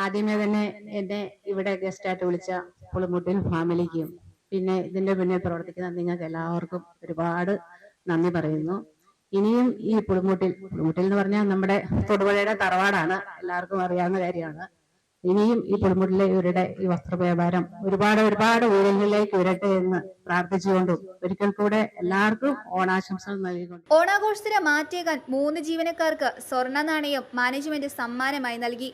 ആദ്യമേ തന്നെ എന്നെ ഇവിടെ ഗസ്റ്റായിട്ട് വിളിച്ച പുളിമുട്ടിൽ ഫാമിലിക്കും പിന്നെ ഇതിന്റെ പിന്നിൽ പ്രവർത്തിക്കുന്ന നിങ്ങൾക്ക് എല്ലാവർക്കും ഒരുപാട് നന്ദി പറയുന്നു. ഇനിയും ഈ പുളിമുട്ടിൽ എന്ന് പറഞ്ഞാൽ നമ്മുടെ തൊടുപുഴയുടെ തറവാടാണ്, എല്ലാവർക്കും അറിയാവുന്ന കാര്യമാണ്. ഇനിയും ഈ പുളിമുട്ടിലെ ഇവരുടെ ഈ വസ്ത്രവ്യാപാരം ഒരുപാട് ഉയരങ്ങളിലേക്ക് ഉയരട്ടെ എന്ന് പ്രാർത്ഥിച്ചുകൊണ്ടും ഒരിക്കൽ കൂടെ എല്ലാവർക്കും ഓണാശംസകൾ നൽകിക്കൊണ്ട് ഓണാഘോഷത്തിന് മാറ്റേകാൻ 3 ജീവനക്കാർക്ക് സ്വർണ്ണ നാണയം മാനേജ്മെന്റ് സമ്മാനമായി നൽകി.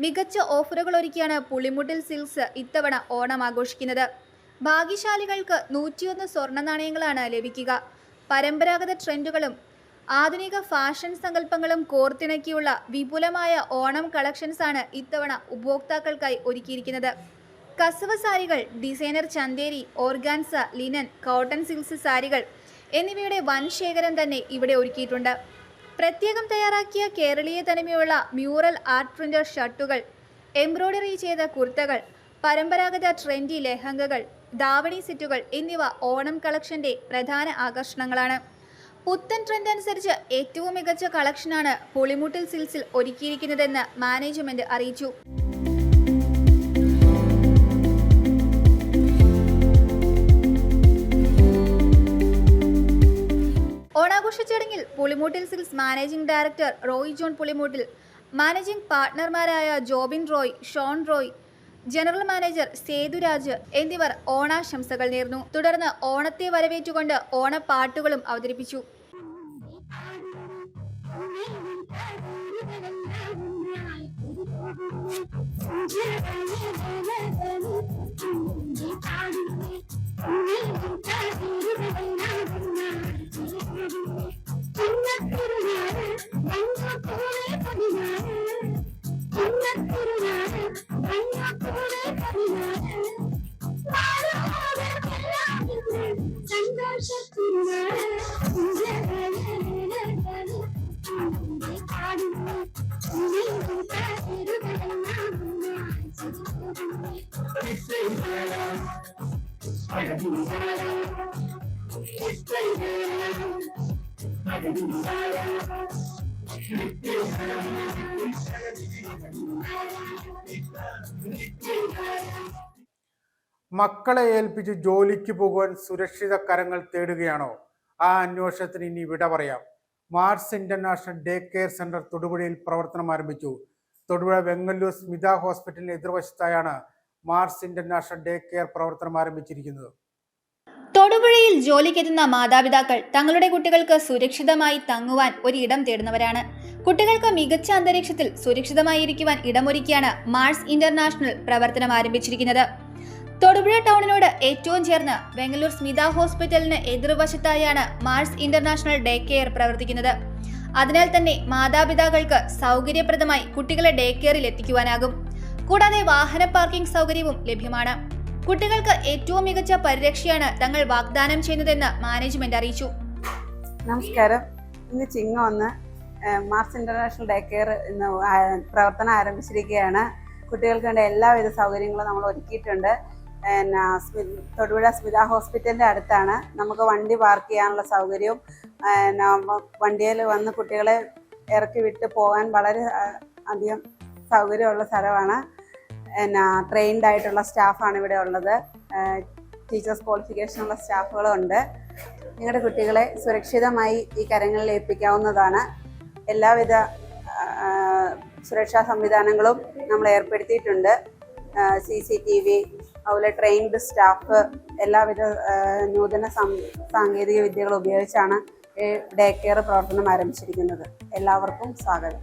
മികച്ച ഓഫറുകൾ ഒരുക്കിയാണ് പുളിമുട്ടിൽ സിൽക്സ് ഇത്തവണ ഓണം ആഘോഷിക്കുന്നത്. ഭാഗ്യശാലികൾക്ക് 101 സ്വർണ്ണ നാണയങ്ങളാണ് ലഭിക്കുക. പരമ്പരാഗത ട്രെൻഡുകളും ആധുനിക ഫാഷൻ സങ്കല്പങ്ങളും കോർത്തിണക്കിയുള്ള വിപുലമായ ഓണം കളക്ഷൻസ് ആണ് ഇത്തവണ ഉപഭോക്താക്കൾക്കായി ഒരുക്കിയിരിക്കുന്നത്. കസവ് സാരികൾ, designer Chanderi, organza, linen, cotton silks സാരികൾ എന്നിവയുടെ വൻ ശേഖരം തന്നെ ഇവിടെ ഒരുക്കിയിട്ടുണ്ട്. പ്രത്യേകം തയ്യാറാക്കിയ കേരളീയ തനിമയുള്ള മ്യൂറൽ ആർട്ട് പ്രിന്റർ ഷർട്ടുകൾ, എംബ്രോയിഡറി ചെയ്ത കുർത്തകൾ, പരമ്പരാഗത ട്രെൻഡി ലെഹങ്കകൾ, ദാവണി സെറ്റുകൾ എന്നിവ ഓണം കളക്ഷന്റെ പ്രധാന ആകർഷണങ്ങളാണ്. പുത്തൻ ട്രെൻഡ് അനുസരിച്ച് ഏറ്റവും മികച്ച കളക്ഷനാണ് പുളിമുട്ടിൽ സിൽക്സിൽ ഒരുക്കിയിരിക്കുന്നതെന്ന് മാനേജ്മെന്റ് അറിയിച്ചു. ഓണാഘോഷ ചടങ്ങിൽ Pulimoottil silks managing director Roy John Pulimoottil, managing പാർട്ട്ണർമാരായ ജോബിൻ റോയ്, ഷോൺ റോയ്, ജനറൽ മാനേജർ സേതുരാജ് എന്നിവർ ഓണാശംസകൾ നേർന്നു. തുടർന്ന് ഓണത്തെ വരവേറ്റുകൊണ്ട് ഓണപ്പാട്ടുകളും അവതരിപ്പിച്ചു. മക്കളെ ഏൽപ്പിച്ച് ജോലിക്ക് പോകുവാൻ സുരക്ഷിത കരങ്ങൾ തേടുകയാണോ? ആ അന്വേഷണത്തിന് ഇനി വിട പറയാം. Mars international day care centre തൊടുപുഴയിൽ പ്രവർത്തനം ആരംഭിച്ചു. തൊടുപുഴ വെങ്ങല്ലൂർ സ്മിത ഹോസ്പിറ്റലിന് എതിർവശത്തായാണ് മാർസ് ഇന്റർനാഷണൽ ഡേ കെയർ പ്രവർത്തനം ആരംഭിച്ചിരിക്കുന്നത്. തൊടുപുഴയിൽ ജോലിക്കെത്തുന്ന മാതാപിതാക്കൾ തങ്ങളുടെ കുട്ടികൾക്ക് സുരക്ഷിതമായി തങ്ങുവാൻ ഒരിടം തേടുന്നവരാണ്. കുട്ടികൾക്ക് മികച്ച അന്തരീക്ഷത്തിൽ സുരക്ഷിതമായി ഇരിക്കുവാൻ ഇടമൊരുക്കിയാണ് മാർസ് ഇന്റർനാഷണൽ പ്രവർത്തനം ആരംഭിച്ചിരിക്കുന്നത്. തൊടുപുഴ ടൗണിനോട് ഏറ്റവും ചേർന്ന് വെങ്ങല്ലൂർ സ്മിത ഹോസ്പിറ്റലിന് എതിർവശത്തായാണ് മാർസ് ഇന്റർനാഷണൽ ഡേ കെയർ പ്രവർത്തിക്കുന്നത്. അതിനാൽ തന്നെ മാതാപിതാക്കൾക്ക് സൗകര്യപ്രദമായി കുട്ടികളെ ഡേ കെയറിൽ എത്തിക്കുവാനാകും. കൂടാതെ വാഹന പാർക്കിംഗ് സൗകര്യവും ലഭ്യമാണ്. കുട്ടികൾക്ക് ഏറ്റവും മികച്ച പരിരക്ഷയാണ് തങ്ങൾ വാഗ്ദാനം ചെയ്യുന്നതെന്ന് മാനേജ്മെന്റ് അറിയിച്ചു. നമസ്കാരം. ഇന്ന് ചിങ്ങം 1 മാർസ് ഇന്റർനാഷണൽ ഡേ കെയർ ഇന്ന് പ്രവർത്തനം ആരംഭിച്ചിരിക്കുകയാണ്. കുട്ടികൾക്ക് വേണ്ട എല്ലാവിധ സൗകര്യങ്ങളും നമ്മൾ ഒരുക്കിയിട്ടുണ്ട്. തൊടുപുഴ സ്മിത ഹോസ്പിറ്റലിൻ്റെ അടുത്താണ്. നമുക്ക് വണ്ടി പാർക്ക് ചെയ്യാനുള്ള സൗകര്യവും വണ്ടിയിൽ വന്ന് കുട്ടികളെ ഇറക്കി വിട്ട് പോകാൻ വളരെ അധികം സൗകര്യമുള്ള സ്ഥലമാണ്. ട്രെയിൻഡ് ആയിട്ടുള്ള സ്റ്റാഫാണ് ഇവിടെ ഉള്ളത്. ടീച്ചേഴ്സ് ക്വാളിഫിക്കേഷനുള്ള സ്റ്റാഫുകളും ഉണ്ട്. നിങ്ങളുടെ കുട്ടികളെ സുരക്ഷിതമായി ഈ കരങ്ങളിൽ ഏൽപ്പിക്കാവുന്നതാണ്. എല്ലാവിധ സുരക്ഷാ സംവിധാനങ്ങളും നമ്മൾ ഏർപ്പെടുത്തിയിട്ടുണ്ട്. CCTV, അതുപോലെ ട്രെയിൻഡ് സ്റ്റാഫ്, എല്ലാവിധ നൂതന സാങ്കേതിക വിദ്യകൾ ഉപയോഗിച്ചാണ് ഡേ കെയർ പ്രവർത്തനം ആരംഭിച്ചിരിക്കുന്നത്. എല്ലാവർക്കും സ്വാഗതം.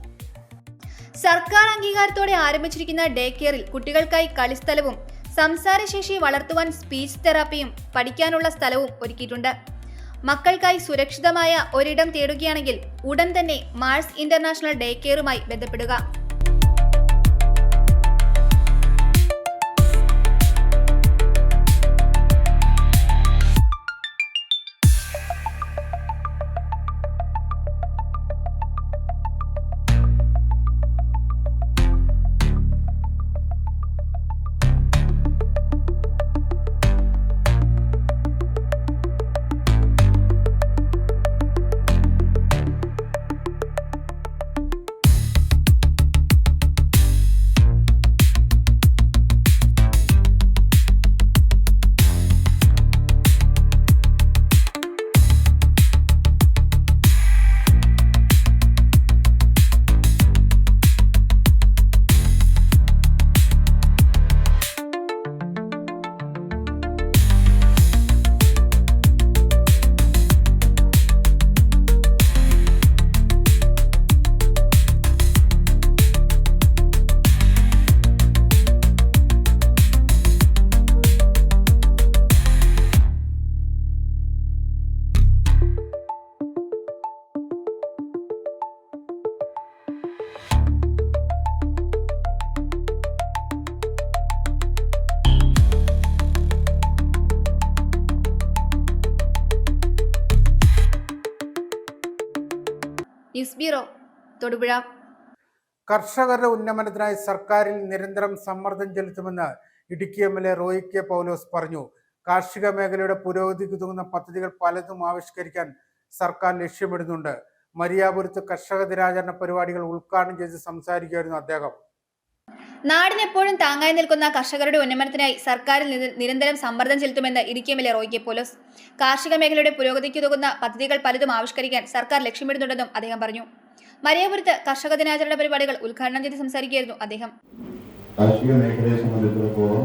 സർക്കാർ അംഗീകാരത്തോടെ ആരംഭിച്ചിരിക്കുന്ന ഡേ കെയറിൽ കുട്ടികൾക്കായി കളിസ്ഥലവും സംസാരശേഷി വളർത്തുവാൻ സ്പീച്ച് തെറാപ്പിയും പഠിക്കാനുള്ള സ്ഥലവും ഒരുക്കിയിട്ടുണ്ട്. മക്കൾക്കായി സുരക്ഷിതമായ ഒരിടം തേടുകയാണെങ്കിൽ ഉടൻ തന്നെ മാർസ് ഇന്റർനാഷണൽ ഡേ കെയറുമായി ബന്ധപ്പെടുക. News bureau, Thodupuzha. കർഷകരുടെ ഉന്നമനത്തിനായി സർക്കാരിൽ നിരന്തരം സമ്മർദ്ദം ചെലുത്തുമെന്ന് ഇടുക്കി MLA റോയി കെ പൗലോസ് പറഞ്ഞു. കാർഷിക മേഖലയുടെ പുരോഗതിക്ക് ഉതകുന്ന പദ്ധതികൾ പലതും ആവിഷ്കരിക്കാൻ സർക്കാർ ലക്ഷ്യമിടുന്നുണ്ട്. മരിയാപുരത്ത് കർഷക ദിനാചരണ പരിപാടികൾ ഉദ്ഘാടനം ചെയ്ത് സംസാരിക്കുകയായിരുന്നു അദ്ദേഹം. നാടിനെപ്പോഴും താങ്ങായി നിൽക്കുന്ന കർഷകരുടെ ഉന്നമനത്തിനായി സർക്കാരിൽ നിരന്തരം സമ്മർദ്ദം ചെലുത്തുമെന്ന് ഇടുക്കി MLA റോയി കെ പൗലോസ്. കാർഷിക മേഖലയുടെ പുരോഗതിക്ക് ഉതകുന്ന പദ്ധതികൾ പലതും ആവിഷ്കരിക്കാൻ സർക്കാർ ലക്ഷ്യമിടുന്നുണ്ടെന്നും അദ്ദേഹം പറഞ്ഞു. മരിയാപുരത്ത് കർഷക ദിനാചരണ പരിപാടികൾ ഉദ്ഘാടനം ചെയ്ത് സംസാരിക്കുകയായിരുന്നു അദ്ദേഹം. കാർഷിക മേഖലയെ സംബന്ധിച്ചിടത്തോളം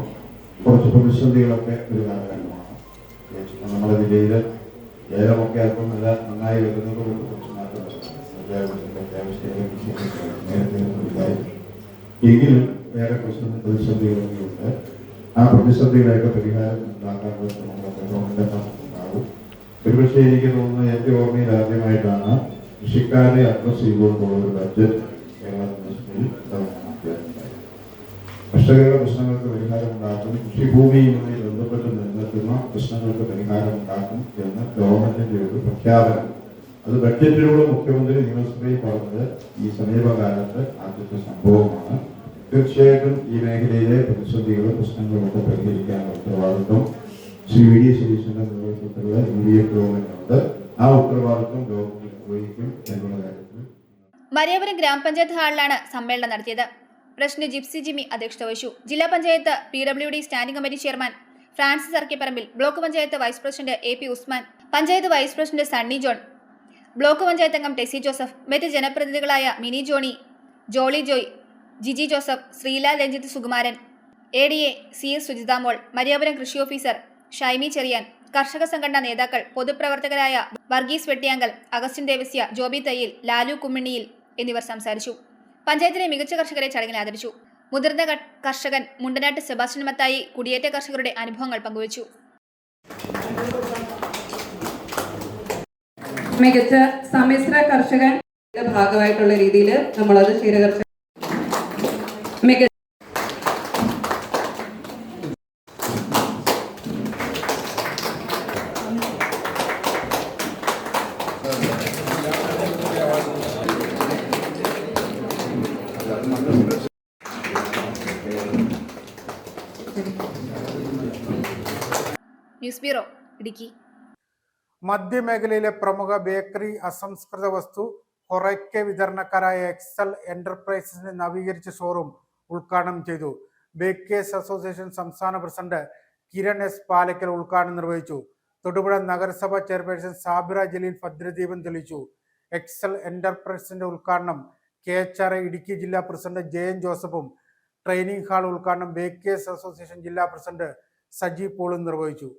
കുറച്ച് പ്രതിസന്ധികളൊക്കെ ഒരു കാലഘട്ടമാണ്. നമ്മുടെ ജില്ലയിൽ ഏലമൊക്കെ അല്പം നന്നായി വരുന്നത് കൊണ്ട് കുറച്ച് മാറ്റം എങ്കിലും വേറെ പ്രതിസന്ധികളൊക്കെ ഉണ്ട്. ആ പ്രതിസന്ധികളെയൊക്കെ പരിഹാരം ഉണ്ടാക്കാനുള്ള ശ്രമങ്ങളൊക്കെ ഗവൺമെന്റ് ഉണ്ടാകും. ഒരുപക്ഷെ എനിക്ക് തോന്നുന്നു എന്റെ ഓർമ്മയിൽ ആദ്യമായിട്ടാണ് കൃഷിക്കാരെ അഡ്രസ് ചെയ്തുകൊണ്ടുള്ള ഒരു ബഡ്ജറ്റ് കേരളത്തിൽ കർഷകരുടെ പ്രശ്നങ്ങൾക്ക് പരിഹാരം ഉണ്ടാക്കും, കൃഷിഭൂമിയുമായി ബന്ധപ്പെട്ട് നിലനിൽക്കുന്ന പ്രശ്നങ്ങൾക്ക് പരിഹാരം ഉണ്ടാക്കും എന്ന് ഗവൺമെന്റിന്റെ ഒരു പ്രഖ്യാപനം. അത് ബഡ്ജറ്റിലൂടെ മുഖ്യമന്ത്രി നിയമസഭയിൽ പറഞ്ഞത് ഈ സമീപകാലത്ത് ആദ്യത്തെ സംഭവമാണ്. തീർച്ചയായിട്ടും ഈ മേഖലയിലെ പ്രതിസന്ധികളും പ്രശ്നങ്ങളും ഒക്കെ പരിഹരിക്കാനുള്ള ഉത്തരവാദിത്വം ശ്രീ വി. ഡി. സതീശന്റെ നേതൃത്വത്തിലുള്ള UDF ഗവൺമെന്റുണ്ട്. ആ ഉത്തരവാദിത്വം ഗവൺമെന്റ് നിർവഹിക്കും എന്നുള്ള കാര്യത്തിൽ. മരിയാപുരം ഗ്രാമപഞ്ചായത്ത് ഹാളിലാണ് സമ്മേളനം നടത്തിയത്. പ്രസിഡന്റ് ജിപ്സി ജിമ്മി അധ്യക്ഷത വഹിച്ചു. ജില്ലാ panchayat PWD standing committee chairman Francis Arakkiparambil, block panchayat vice president AP Usman, panchayat vice president Sunny John, block panchayat അംഗം ടെസി ജോസഫ്, മറ്റ് ജനപ്രതിനിധികളായ മിനി ജോണി, ജോളി ജോയ്, ജിജി ജോസഫ്, ശ്രീലാൽ രഞ്ജിത്ത് സുകുമാരൻ, ADA CS സുജിതാമോൾ, മരിയാപുരം കൃഷി ഓഫീസർ ഷൈമി ചെറിയാൻ, കർഷക സംഘടനാ നേതാക്കൾ, പൊതുപ്രവർത്തകരായ വർഗീസ് വെട്ടിയാങ്കൽ, അഗസ്റ്റിൻ ദേവസ്യ, ജോബി തയ്യിൽ, ലാലു കുമ്മിണിയിൽ എന്നിവർ സംസാരിച്ചു. പഞ്ചായത്തിലെ മികച്ച കർഷകരെ ചടങ്ങിൽ ആദരിച്ചു. മുതിർന്ന കർഷകൻ മുണ്ടനാട്ട് സെബാസ്റ്റ്യൻ മത്തായി കുടിയേറ്റ കർഷകരുടെ അനുഭവങ്ങൾ പങ്കുവച്ചു. മികച്ച സമ്മിശ്ര കർഷകൻ ഭാഗമായിട്ടുള്ള രീതിയിൽ നമ്മളത് ക്ഷീരകർഷക മികച്ച ന്യൂസ് ബ്യൂറോ, ഇടുക്കി. മധ്യമേഖലയിലെ പ്രമുഖ ബേക്കറി അസംസ്കൃത വസ്തു ഹൊറയ്ക്ക വിതരണക്കാരായ എക്സൽ എന്റർപ്രൈസസിന്റെ നവീകരിച്ച ഷോറൂം ഉദ്ഘാടനം ചെയ്തു. ബേക്കേഴ്സ് അസോസിയേഷൻ സംസ്ഥാന പ്രസിഡന്റ് കിരൺ S. പാലക്കൽ ഉദ്ഘാടനം നിർവഹിച്ചു. തൊടുപുഴ നഗരസഭ ചെയർപേഴ്സൺ സാബിറ ജലീൽ ഭദ്രദീപം തെളിയിച്ചു. എക്സൽ എന്റർപ്രൈസസിന്റെ ഉദ്ഘാടനം KHRA ഇടുക്കി ജില്ലാ പ്രസിഡന്റ് JN ജോസഫും ട്രെയിനിംഗ് ഹാൾ ഉദ്ഘാടനം ബേക്കേഴ്സ് അസോസിയേഷൻ ജില്ലാ പ്രസിഡന്റ് സജി പോളും നിർവഹിച്ചു.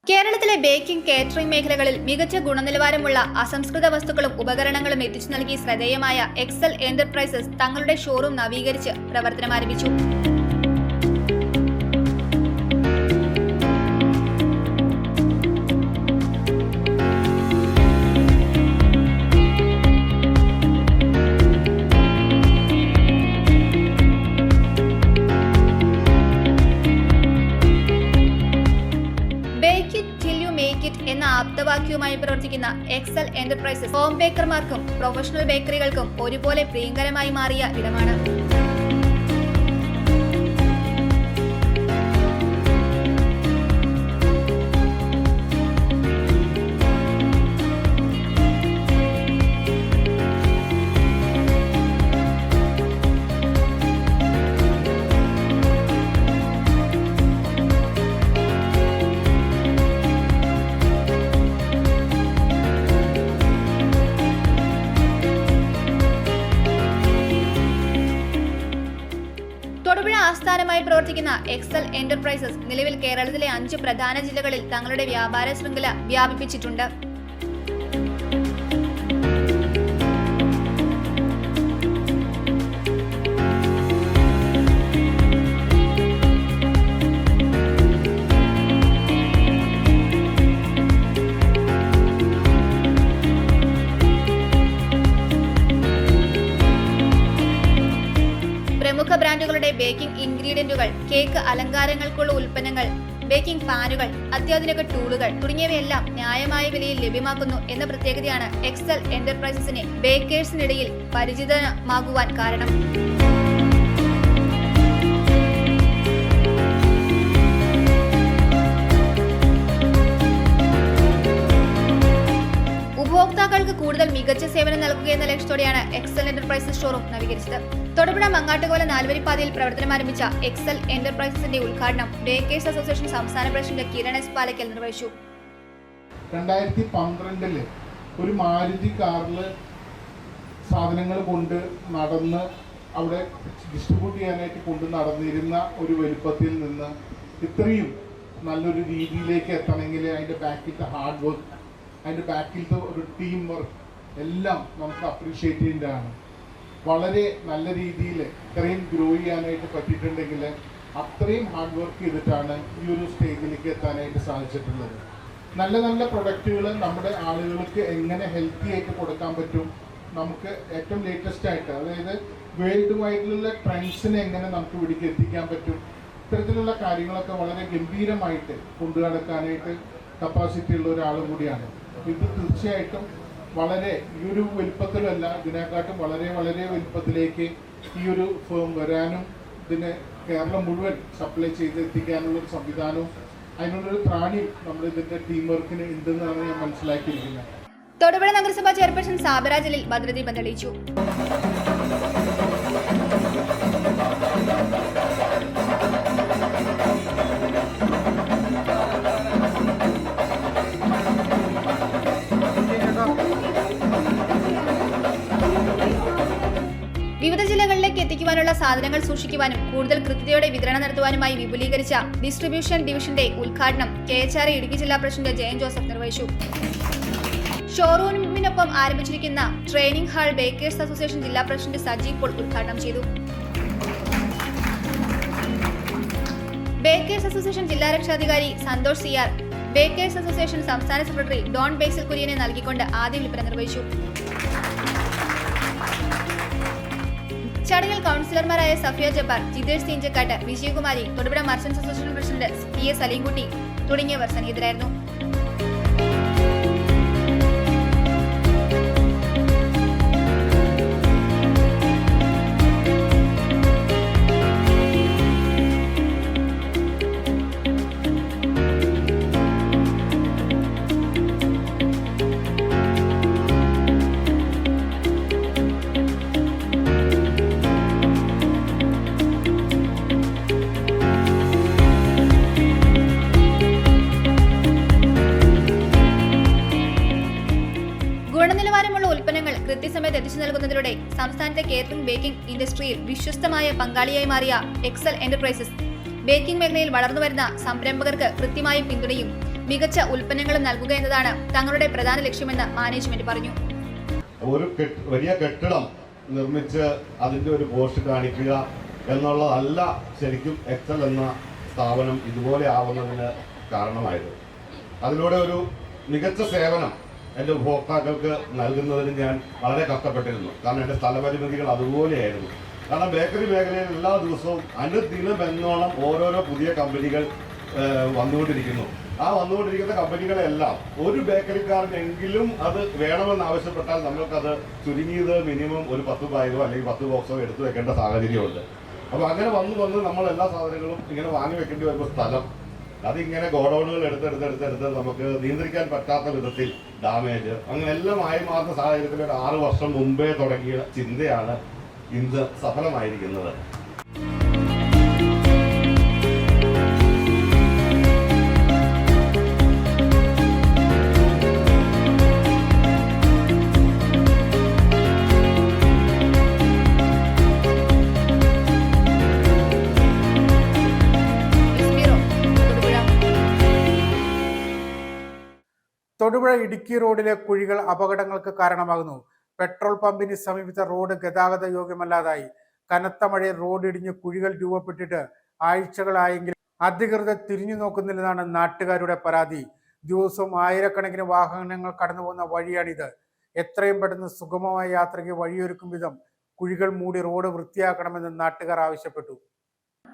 കേരളത്തിലെ ബേക്കിംഗ്, കേറ്ററിംഗ് മേഖലകളിൽ മികച്ച ഗുണനിലവാരമുള്ള അസംസ്കൃത വസ്തുക്കളും ഉപകരണങ്ങളും എത്തിച്ചു നൽകി ശ്രദ്ധേയമായ എക്സൽ എന്റർപ്രൈസസ് തങ്ങളുടെ ഷോറൂം നവീകരിച്ച് പ്രവർത്തനം ആരംഭിച്ചു. എന്ന ആപ്തവാക്യവുമായി പ്രവർത്തിക്കുന്ന എക്സൽ എന്റർപ്രൈസസ് ഹോം ബേക്കർമാർക്കും പ്രൊഫഷണൽ ബേക്കറികൾക്കും ഒരുപോലെ പ്രിയങ്കരമായി മാറിയ ഇടമാണ്. തൊടുപുഴ ആസ്ഥാനമായി പ്രവർത്തിക്കുന്ന എക്സൽ എന്റർപ്രൈസസ് നിലവിൽ കേരളത്തിലെ 5 പ്രധാന ജില്ലകളിൽ തങ്ങളുടെ വ്യാപാര ശൃംഖല വ്യാപിപ്പിച്ചിട്ടുണ്ട്. പ്രമുഖ ബ്രാൻഡുകളുടെ ബേക്കിംഗ് ഇൻഗ്രീഡിയന്റുകൾ, കേക്ക്, അലങ്കാരങ്ങൾക്കുള്ള ഉൽപ്പന്നങ്ങൾ, ബേക്കിംഗ് പാനുകൾ, അത്യാധുനിക ടൂളുകൾ തുടങ്ങിയവയെല്ലാം ന്യായമായ വിലയിൽ ലഭ്യമാക്കുന്നു എന്ന പ്രത്യേകതയാണ് എക്സൽ എന്റർപ്രൈസസിനെ ബേക്കേഴ്സിനിടയിൽ പരിചിതമാകുവാൻ കാരണം. ഉപഭോക്താക്കൾക്ക് കൂടുതൽ മികച്ച സേവനം നൽകുക എന്ന ലക്ഷ്യത്തോടെയാണ് എക്സൽ എന്റർപ്രൈസസ് ഷോറൂം നവീകരിച്ചത്. തൊടുപുഴ മങ്ങാട്ടുകോല 4-വരിപ്പാതയിൽ പ്രവർത്തനം ആരംഭിച്ച എക്സൽ എന്റർപ്രൈസസിന്റെ ഉദ്ഘാടനം ബേക്കേഴ്സ് അസോസിയേഷൻ സംസ്ഥാന പ്രസിഡന്റ് കിരൺ എസ് പാലക്കൽ നിർവഹിച്ചു. 2012 ഒരു മാരുതി കാറിൽ സാധനങ്ങൾ കൊണ്ട് നടന്ന് അവിടെ ഡിസ്ട്രിബ്യൂട്ട് ചെയ്യാനായിട്ട് കൊണ്ട് നടന്നിരുന്ന ഒരു വലുപ്പത്തിൽ നിന്ന് ഇത്രയും നല്ലൊരു രീതിയിലേക്ക് എത്തണമെങ്കിൽ അതിൻ്റെ ബാക്കിലത്തെ ഹാർഡ് വർക്ക്, അതിൻ്റെ ബാക്കിലത്തെ ഒരു ടീം വർക്ക് എല്ലാം നമുക്ക് അപ്രീഷിയേറ്റ് ചെയ്യേണ്ടതാണ്. വളരെ നല്ല രീതിയിൽ ഇത്രയും ഗ്രോ ചെയ്യാനായിട്ട് പറ്റിയിട്ടുണ്ടെങ്കിൽ അത്രയും ഹാർഡ് വർക്ക് ചെയ്തിട്ടാണ് ഈ ഒരു സ്റ്റേജിലേക്ക് എത്താനായിട്ട് സാധിച്ചിട്ടുള്ളത്. നല്ല നല്ല പ്രൊഡക്റ്റുകൾ നമ്മുടെ ആളുകൾക്ക് എങ്ങനെ ഹെൽത്തി ആയിട്ട് കൊടുക്കാൻ പറ്റും, നമുക്ക് ഏറ്റവും ലേറ്റസ്റ്റ് ആയിട്ട്, അതായത് വേൾഡ് വൈഡിലുള്ള ട്രെൻഡ്സിനെ എങ്ങനെ നമുക്ക് ഇവിടേക്ക് എത്തിക്കാൻ പറ്റും, ഇത്തരത്തിലുള്ള കാര്യങ്ങളൊക്കെ വളരെ ഗംഭീരമായിട്ട് കൊണ്ടുനടക്കാനായിട്ട് കപ്പാസിറ്റി ഉള്ള ഒരാളും കൂടിയാണ്. ഇത് തീർച്ചയായിട്ടും വളരെ ഈ ഒരു വലുപ്പത്തിലല്ല, ഇതിനെക്കാട്ടും വളരെ വളരെ വലുപ്പത്തിലേക്ക് ഈ ഒരു ഫേം വരാനും ഇതിനെ കേരളം മുഴുവൻ സപ്ലൈ ചെയ്ത് എത്തിക്കാനുള്ളൊരു സംവിധാനവും അതിനുള്ളൊരു ത്രാണിയും നമ്മൾ ഇതിൻ്റെ ടീം വർക്കിന് ഉണ്ടെന്നാണ് ഞാൻ മനസ്സിലാക്കിയിരിക്കുന്നത്. തൊടുപുഴ നഗരസഭാ ചെയർപേഴ്സൺ സാബിറ ജലീൽ ഭദ്രദീപം തെളിയിച്ചു. വിവിധ ജില്ലകളിലേക്ക് എത്തിക്കുവാനുള്ള സാധനങ്ങൾ സൂക്ഷിക്കുവാനും കൂടുതൽ കൃത്യതയോടെ വിതരണം നടത്തുവാനുമായി വിപുലീകരിച്ച ഡിസ്ട്രിബ്യൂഷൻ ഡിവിഷന്റെ ഉദ്ഘാടനം KHRA ഇടുക്കി ജില്ലാ പ്രസിഡന്റ് ജയൻ ജോസഫ് നിർവഹിച്ചു. ഷോറൂമിനൊപ്പം ആരംഭിച്ചിരിക്കുന്ന ട്രെയിനിംഗ് ഹാൾ ബേക്കേഴ്സ് അസോസിയേഷൻ ജില്ലാ പ്രസിഡന്റ് സജീവ് പോൾ ഉദ്ഘാടനം ചെയ്തു. ബേക്കേഴ്സ് അസോസിയേഷൻ ജില്ലാ രക്ഷാധികാരി സന്തോഷ് CR ബേക്കേഴ്സ് അസോസിയേഷൻ സംസ്ഥാന സെക്രട്ടറി ഡോൺ ബേസിൽ കുര്യനെ നൽകിക്കൊണ്ട് ആദ്യ വിൽപ്പന നിർവഹിച്ചു. ചടങ്ങിൽ കൗൺസിലർമാരായ Safiya Jabbar, Jithesh Seenchakkattu, Vijayakumari, Thodupuzha merchants association president PS Salimkutty തുടങ്ങിയവർ സന്നിഹിതരായിരുന്നു. ഗുണനിലവാരമുള്ള ഉൽപ്പന്നങ്ങൾ കൃത്യസമയത്ത് എത്തിച്ചു നൽകുന്നതിലൂടെ സംസ്ഥാനത്തെ കേറ്ററിംഗ് ബേക്കിംഗ് ഇൻഡസ്ട്രിയിൽ വിശ്വസ്തമായ പങ്കാളിയായി മാറിയ എക്സൽ എന്റർപ്രൈസസ് ബേക്കിംഗ് മേഖലയിൽ വളർന്നുവരുന്ന സംരംഭകർക്ക് കൃത്യമായ പിന്തുണയും മികച്ച ഉൽപ്പന്നങ്ങളും നൽകുക എന്നതാണ് തങ്ങളുടെ പ്രധാന ലക്ഷ്യമെന്ന് മാനേജ്മെന്റ് പറഞ്ഞു. ഒരു വലിയ കെട്ടിടം നിർമ്മിച്ച് അതിൻ്റെ ഒരു പോസ്റ്റ് കാണിക്കുക എന്നുള്ളതല്ല ശരിക്കും എക്സൽ എന്ന സ്ഥാപനം ഇതുപോലെ ആവുന്നതിന് കാരണമായത്. അതിലൂടെ ഒരു മികച്ച സേവനം എൻ്റെ ഉപഭോക്താക്കൾക്ക് നൽകുന്നതിന് ഞാൻ വളരെ കഷ്ടപ്പെട്ടിരുന്നു. കാരണം എൻ്റെ സ്ഥലപരിമിതികൾ അതുപോലെയായിരുന്നു. കാരണം ബേക്കറി മേഖലയിൽ എല്ലാ ദിവസവും അനുദിനം എന്നോണം ഓരോരോ പുതിയ കമ്പനികൾ വന്നുകൊണ്ടിരിക്കുന്നു. ആ വന്നുകൊണ്ടിരിക്കുന്ന കമ്പനികളെല്ലാം ഒരു ബേക്കറിക്കാരനെങ്കിലും അത് വേണമെന്ന് ആവശ്യപ്പെട്ടാൽ നമ്മൾക്കത് ചുരുങ്ങിയത് മിനിമം ഒരു 10 ബാഗോ അല്ലെങ്കിൽ 10 ബോക്സോ എടുത്തു വെക്കേണ്ട സാഹചര്യമുണ്ട്. അപ്പോൾ അങ്ങനെ വന്ന് നമ്മൾ എല്ലാ സാധനങ്ങളും ഇങ്ങനെ വാങ്ങി വെക്കേണ്ടി വരുമ്പോൾ സ്ഥലം അതിങ്ങനെ ഗോഡൗണുകൾ എടുത്തെടുത്ത് നമുക്ക് നിയന്ത്രിക്കാൻ പറ്റാത്ത വിധത്തിൽ ഡാമേജ് അങ്ങനെ എല്ലാം ആയി മാറുന്ന സാഹചര്യത്തിൽ ഒരു 6 വർഷം മുമ്പേ തുടങ്ങിയ ചിന്തയാണ് ഇന്ന് സഫലമായിരിക്കുന്നത്. തൊടുപുഴ ഇടുക്കി റോഡിലെ കുഴികൾ അപകടങ്ങൾക്ക് കാരണമാകുന്നു. പെട്രോൾ പമ്പിന് സമീപത്തെ റോഡ് ഗതാഗത യോഗ്യമല്ലാതായി. കനത്ത മഴയിൽ റോഡ് ഇടിഞ്ഞ് കുഴികൾ രൂപപ്പെട്ടിട്ട് ആഴ്ചകളായെങ്കിലും അധികൃതർ തിരിഞ്ഞു നോക്കുന്നില്ലെന്നാണ് നാട്ടുകാരുടെ പരാതി. ദിവസവും ആയിരക്കണക്കിന് വാഹനങ്ങൾ കടന്നു പോകുന്ന വഴിയാണിത്. എത്രയും പെട്ടെന്ന് സുഗമമായ യാത്രയ്ക്ക് വഴിയൊരുക്കും വിധം കുഴികൾ മൂടി റോഡ് വൃത്തിയാക്കണമെന്ന് നാട്ടുകാർ ആവശ്യപ്പെട്ടു.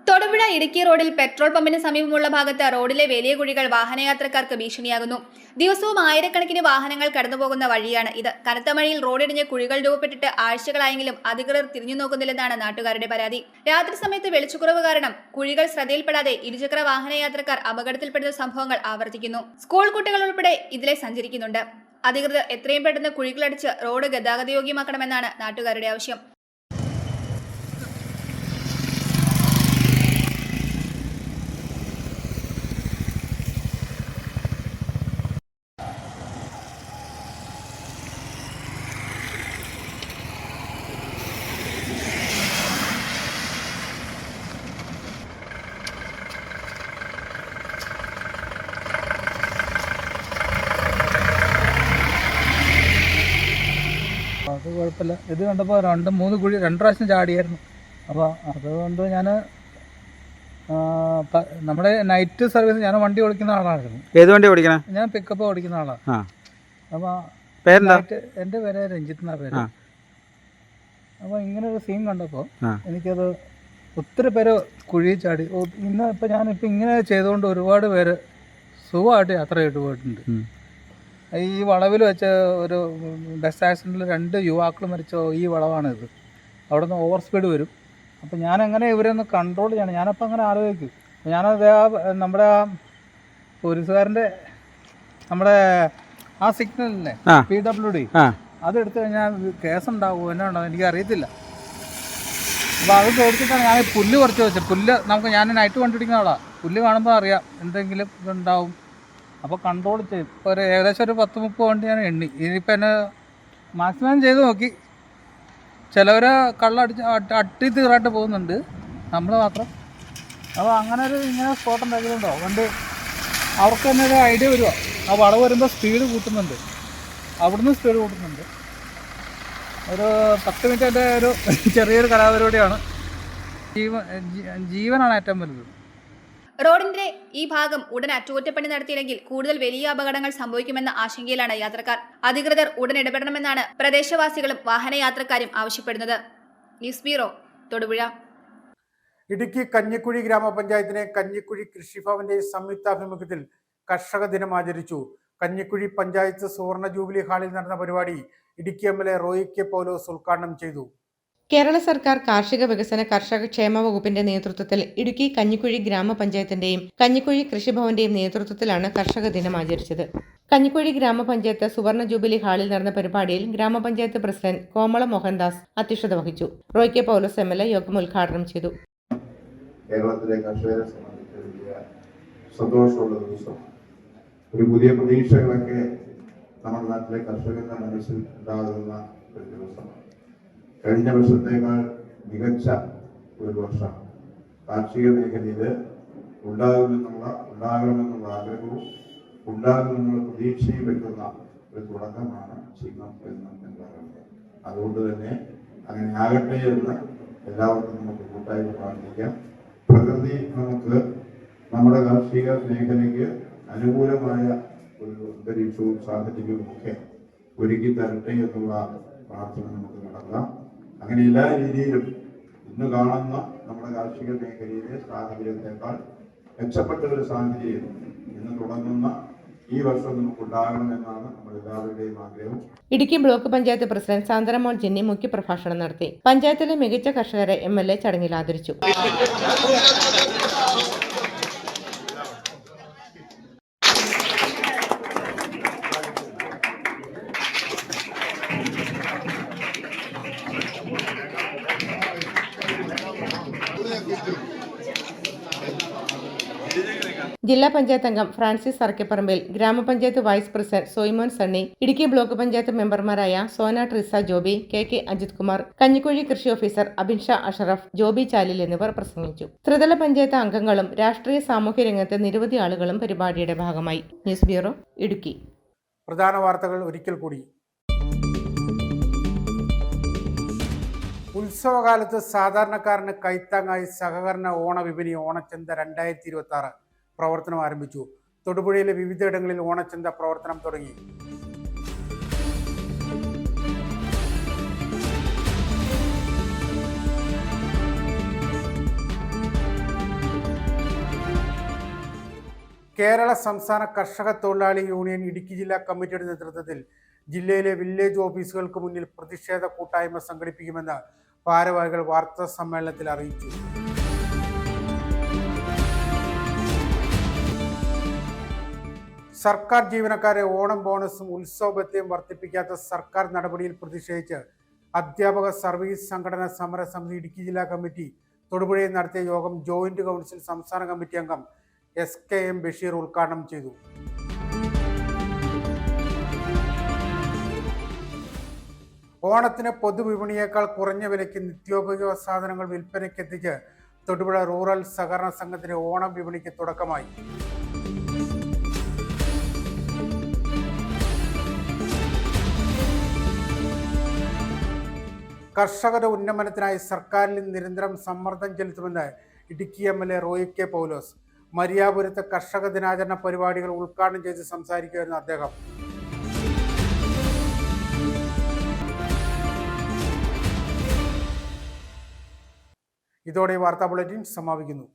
തൊടുപുഴ ഇടുക്കി റോഡിൽ പെട്രോൾ പമ്പിന് സമീപമുള്ള ഭാഗത്ത് റോഡിലെ വലിയ കുഴികൾ വാഹനയാത്രക്കാർക്ക് ഭീഷണിയാകുന്നു. ദിവസവും ആയിരക്കണക്കിന് വാഹനങ്ങൾ കടന്നുപോകുന്ന വഴിയാണ് ഇത്. കനത്ത മഴയിൽ റോഡിടിഞ്ഞ് കുഴികൾ രൂപപ്പെട്ടിട്ട് ആഴ്ചകളായെങ്കിലും അധികൃതർ തിരിഞ്ഞു നോക്കുന്നില്ലെന്നാണ് നാട്ടുകാരുടെ പരാതി. രാത്രി സമയത്ത് വെളിച്ചക്കുറവ് കാരണം കുഴികൾ ശ്രദ്ധയിൽപ്പെടാതെ ഇരുചക്ര വാഹനയാത്രക്കാർ അപകടത്തിൽപ്പെടുന്ന സംഭവങ്ങൾ ആവർത്തിക്കുന്നു. സ്കൂൾ കുട്ടികൾ ഉൾപ്പെടെ ഇതിലെ സഞ്ചരിക്കുന്നുണ്ട്. അധികൃതർ എത്രയും പെട്ടെന്ന് കുഴികളടിച്ച് റോഡ് ഗതാഗതയോഗ്യമാക്കണമെന്നാണ് നാട്ടുകാരുടെ ആവശ്യം. അത് കുഴപ്പമില്ല. ഇത് കണ്ടപ്പോൾ 2-3 കുഴി 2 പ്രാവശ്യം ചാടിയായിരുന്നു. അപ്പോൾ അതുകൊണ്ട് ഞാൻ നമ്മുടെ നൈറ്റ് സർവീസ്, ഞാൻ വണ്ടി ഓടിക്കുന്ന ആളായിരുന്നു. ഏത് വണ്ടി ഓടിക്കണേ? ഞാൻ പിക്കപ്പ് ഓടിക്കുന്ന ആളാണ്. അപ്പോൾ പേരെന്താ? എൻ്റെ പേര് രഞ്ജിത്ത് എന്നാണ് പേര്. അപ്പോൾ ഇങ്ങനൊരു സീൻ കണ്ടപ്പോൾ എനിക്കത് ഒത്തിരി പേര് കുഴി ചാടി. ഇപ്പോൾ ഞാനിപ്പോൾ ഇങ്ങനെ ചെയ്തുകൊണ്ട് ഒരുപാട് പേര് സുഖമായിട്ട് യാത്ര ചെയ്തിട്ട് പോയിട്ടുണ്ട്. ഈ വളവിൽ വെച്ച് ഒരു ബസ് ആക്സിഡൻറ്റിൽ 2 യുവാക്കൾ മരിച്ച ഈ വളവാണിത്. അവിടെ നിന്ന് ഓവർ സ്പീഡ് വരും. അപ്പോൾ ഞാനെങ്ങനെ ഇവരെ ഒന്ന് കൺട്രോൾ ചെയ്യണം, ഞാനപ്പോൾ അങ്ങനെ ആലോചിക്കും. ഞാനത് നമ്മുടെ ആ പോലീസുകാരൻ്റെ നമ്മുടെ ആ സിഗ്നലില്ലേ PWD അതെടുത്ത് കഴിഞ്ഞാൽ കേസുണ്ടാവുമോ എന്നാണോ എനിക്കറിയത്തില്ല. അപ്പോൾ അത് പേടിച്ചിട്ടാണ് ഞാൻ പുല്ല് കുറച്ച് വെച്ചത്. പുല്ല് ഞാൻ നൈറ്റ് കണ്ടുപിടിക്കുന്ന ആളാണ്. പുല്ല് കാണുമ്പോൾ അറിയാം എന്തെങ്കിലും ഇതുണ്ടാവും. അപ്പോൾ കൺട്രോൾ ചെയ്യും. ഇപ്പോൾ ഏകദേശം ഒരു 10-30 വണ്ടി ഞാൻ എണ്ണി. ഇനിയിപ്പോൾ എന്നെ മാക്സിമം ചെയ്ത് നോക്കി. ചിലവർ അട്ടി തീറായിട്ട് പോകുന്നുണ്ട്, നമ്മൾ മാത്രം. അപ്പോൾ അങ്ങനെ ഇങ്ങനെ സ്പോട്ട് ഉണ്ടാക്കിയതുണ്ടോ വണ്ടി അവർക്ക് തന്നെ ഒരു ഐഡിയ വരുമോ. ആ വളവ് വരുമ്പോൾ സ്പീഡ് കൂട്ടുന്നുണ്ട്, അവിടുന്ന് സ്പീഡ് കൂട്ടുന്നുണ്ട്. ഒരു 10 മിനിറ്റിൻ്റെ ഒരു ചെറിയൊരു കലാപരിപാടിയാണ്. ജീവനാണ് ഏറ്റവും വലുത്. റോഡിന്റെ ഈ ഭാഗം ഉടൻ അറ്റകുറ്റപ്പണി നടത്തിയില്ലെങ്കിൽ കൂടുതൽ വലിയ അപകടങ്ങൾ സംഭവിക്കുമെന്ന ആശങ്കയിലാണ് യാത്രക്കാർ. അധികൃതർ ഉടൻ ഇടപെടണമെന്നാണ് പ്രദേശവാസികളും വാഹനയാത്രക്കാരും ആവശ്യപ്പെടുന്നത്. News bureau, Thodupuzha. ഇടുക്കി കഞ്ഞിക്കുഴി ഗ്രാമപഞ്ചായത്തിനെ കഞ്ഞിക്കുഴി കൃഷിഭവന്റെ സംയുക്താഭിമുഖ്യത്തിൽ കർഷക ദിനം ആചരിച്ചു. കഞ്ഞിക്കുഴി പഞ്ചായത്ത് സുവർണ ജൂബിലി ഹാളിൽ നടന്ന പരിപാടി ഇടുക്കി MLA റോയി കെ പൗലോസ് ഉദ്ഘാടനം ചെയ്തു. കേരള സർക്കാർ കാർഷിക വികസന കർഷക ക്ഷേമ വകുപ്പിന്റെ നേതൃത്വത്തിൽ ഇടുക്കി കഞ്ഞിക്കുഴി ഗ്രാമപഞ്ചായത്തിന്റെയും കഞ്ഞിക്കുഴി കൃഷിഭവന്റെയും നേതൃത്വത്തിലാണ് കർഷക ദിനം ആചരിച്ചത്. കഞ്ഞിക്കുഴി ഗ്രാമപഞ്ചായത്ത് സുവർണ ജൂബിലി ഹാളിൽ നടന്ന പരിപാടിയിൽ ഗ്രാമപഞ്ചായത്ത് പ്രസിഡന്റ് കോമള മോഹൻദാസ് അധ്യക്ഷത വഹിച്ചു. റോയി കെ പൗലോസ് MLA യോഗം ഉദ്ഘാടനം ചെയ്തു. കേരളത്തിലെ കർഷകരെ സംബന്ധിച്ച് വലിയ സന്തോഷമുള്ള ദിവസം. ഒരു പുതിയ പ്രതീക്ഷകളൊക്കെ നമ്മുടെ നാട്ടിലെ കർഷകരുടെ മനസ്സിൽ ഉണ്ടാകുന്ന ഒരു ദിവസമാണ്. കഴിഞ്ഞ വർഷത്തേക്കാൾ മികച്ച ഒരു വർഷം കാർഷിക മേഖലയിൽ ഉണ്ടാകണമെന്നുള്ള ആഗ്രഹവും ഉണ്ടാകുമെന്നുള്ള പ്രതീക്ഷയും വെക്കുന്ന ഒരു തുടക്കമാണ് ചിഹ്നം എന്ന് പറയുന്നത്. അതുകൊണ്ട് തന്നെ അങ്ങനെ ആകട്ടെ എന്ന് എല്ലാവർക്കും നമുക്ക് കൂട്ടായി പ്രാർത്ഥിക്കാം. പ്രകൃതി നമുക്ക് നമ്മുടെ കാർഷിക മേഖലയ്ക്ക് അനുകൂലമായ ഒരു അന്തരീക്ഷവും സാഹചര്യവും ഒക്കെ ഒരുക്കി തരട്ടെ എന്നുള്ള പ്രാർത്ഥന നമുക്ക് നടത്താം. അങ്ങനെ എല്ലാ രീതിയിലും ഇന്ന് കാണുന്ന നമ്മുടെ കാർഷിക മേഖലയിലെ സാഹചര്യത്തെക്കാൾ മെച്ചപ്പെട്ട ഒരു സാഹചര്യം ഇന്ന് തുടങ്ങുന്ന ഈ വർഷം നമുക്കുണ്ടാകണമെന്നാണ് നമ്മൾ എല്ലാവരുടെയും ആഗ്രഹം. ഇടുക്കി ബ്ലോക്ക് പഞ്ചായത്ത് പ്രസിഡന്റ് സാന്ദ്രമോൾ ജിന്നി മുഖ്യപ്രഭാഷണം നടത്തി. പഞ്ചായത്തിലെ മികച്ച കർഷകരെ MLA ചടങ്ങിൽ ആദരിച്ചു. ജില്ലാ പഞ്ചായത്ത് അംഗം ഫ്രാൻസിസ് അറക്കപ്പറമ്പിൽ, ഗ്രാമപഞ്ചായത്ത് vice president Soymon Sunny, Idukki block panchayat മെമ്പർമാരായ സോന ട്രിസ ജോബി, KK അജിത് കുമാർ, കഞ്ഞിക്കുഴി കൃഷി ഓഫീസർ അബിൻഷ അഷറഫ്, ജോബി ചാലിൽ എന്നിവർ പ്രസംഗിച്ചു. ത്രിതല പഞ്ചായത്ത് അംഗങ്ങളും രാഷ്ട്രീയ സാമൂഹ്യ രംഗത്ത് നിരവധി ആളുകളും പരിപാടിയുടെ ഭാഗമായി. News bureau, Idukki. പ്രധാന വാർത്തകൾ ഒരിക്കൽ കൂടി. ഉത്സവകാലത്ത് സാധാരണക്കാരന് കൈത്താങ്ങായി സഹകരണ ഓണവിപണി ഓണച്ചന്ത 2026 പ്രവർത്തനം ആരംഭിച്ചു. തൊടുപുഴയിലെ വിവിധയിടങ്ങളിൽ ഓണച്ചന്ത പ്രവർത്തനം തുടങ്ങി. കേരള സംസ്ഥാന കർഷക തൊഴിലാളി യൂണിയൻ ഇടുക്കി ജില്ലാ കമ്മിറ്റിയുടെ നേതൃത്വത്തിൽ ജില്ലയിലെ വില്ലേജ് ഓഫീസുകൾക്ക് മുന്നിൽ പ്രതിഷേധ കൂട്ടായ്മ സംഘടിപ്പിക്കുമെന്ന് ഭാരവാഹികൾ വാർത്താ സമ്മേളനത്തിൽ അറിയിച്ചു. സർക്കാർ ജീവനക്കാരെ ഓണം ബോണസും ഉത്സവ ഭത്യയും വർദ്ധിപ്പിക്കാത്ത സർക്കാർ നടപടിയിൽ പ്രതിഷേധിച്ച് അധ്യാപക സർവീസ് സംഘടനാ സമരസമിതി ഇടുക്കി ജില്ലാ കമ്മിറ്റി തൊടുപുഴയിൽ നടത്തിയ യോഗം ജോയിന്റ് കൗൺസിൽ സംസ്ഥാന കമ്മിറ്റി അംഗം SKM ബഷീർ ഉദ്ഘാടനം ചെയ്തു. ഓണത്തിന് പൊതുവിപണിയേക്കാൾ കുറഞ്ഞ വിലയ്ക്ക് നിത്യോപയോഗ സാധനങ്ങൾ വിൽപ്പനയ്ക്കെത്തിച്ച് തൊടുപുഴ റൂറൽ സഹകരണ സംഘത്തിന്റെ ഓണം വിപണിക്ക് തുടക്കമായി. കർഷകരുടെ ഉന്നമനത്തിനായി സർക്കാരിൽ നിരന്തരം സമ്മർദ്ദം ചെലുത്തുമെന്ന് ഇടുക്കി MLA റോയി കെ പൗലോസ് മരിയാപുരത്തെ കർഷക ദിനാചരണ പരിപാടികൾ ഉദ്ഘാടനം ചെയ്ത് സംസാരിക്കുകയായിരുന്നു അദ്ദേഹം. ഇതോടെ വാർത്താ ബുള്ളറ്റിൻ സമാപിക്കുന്നു.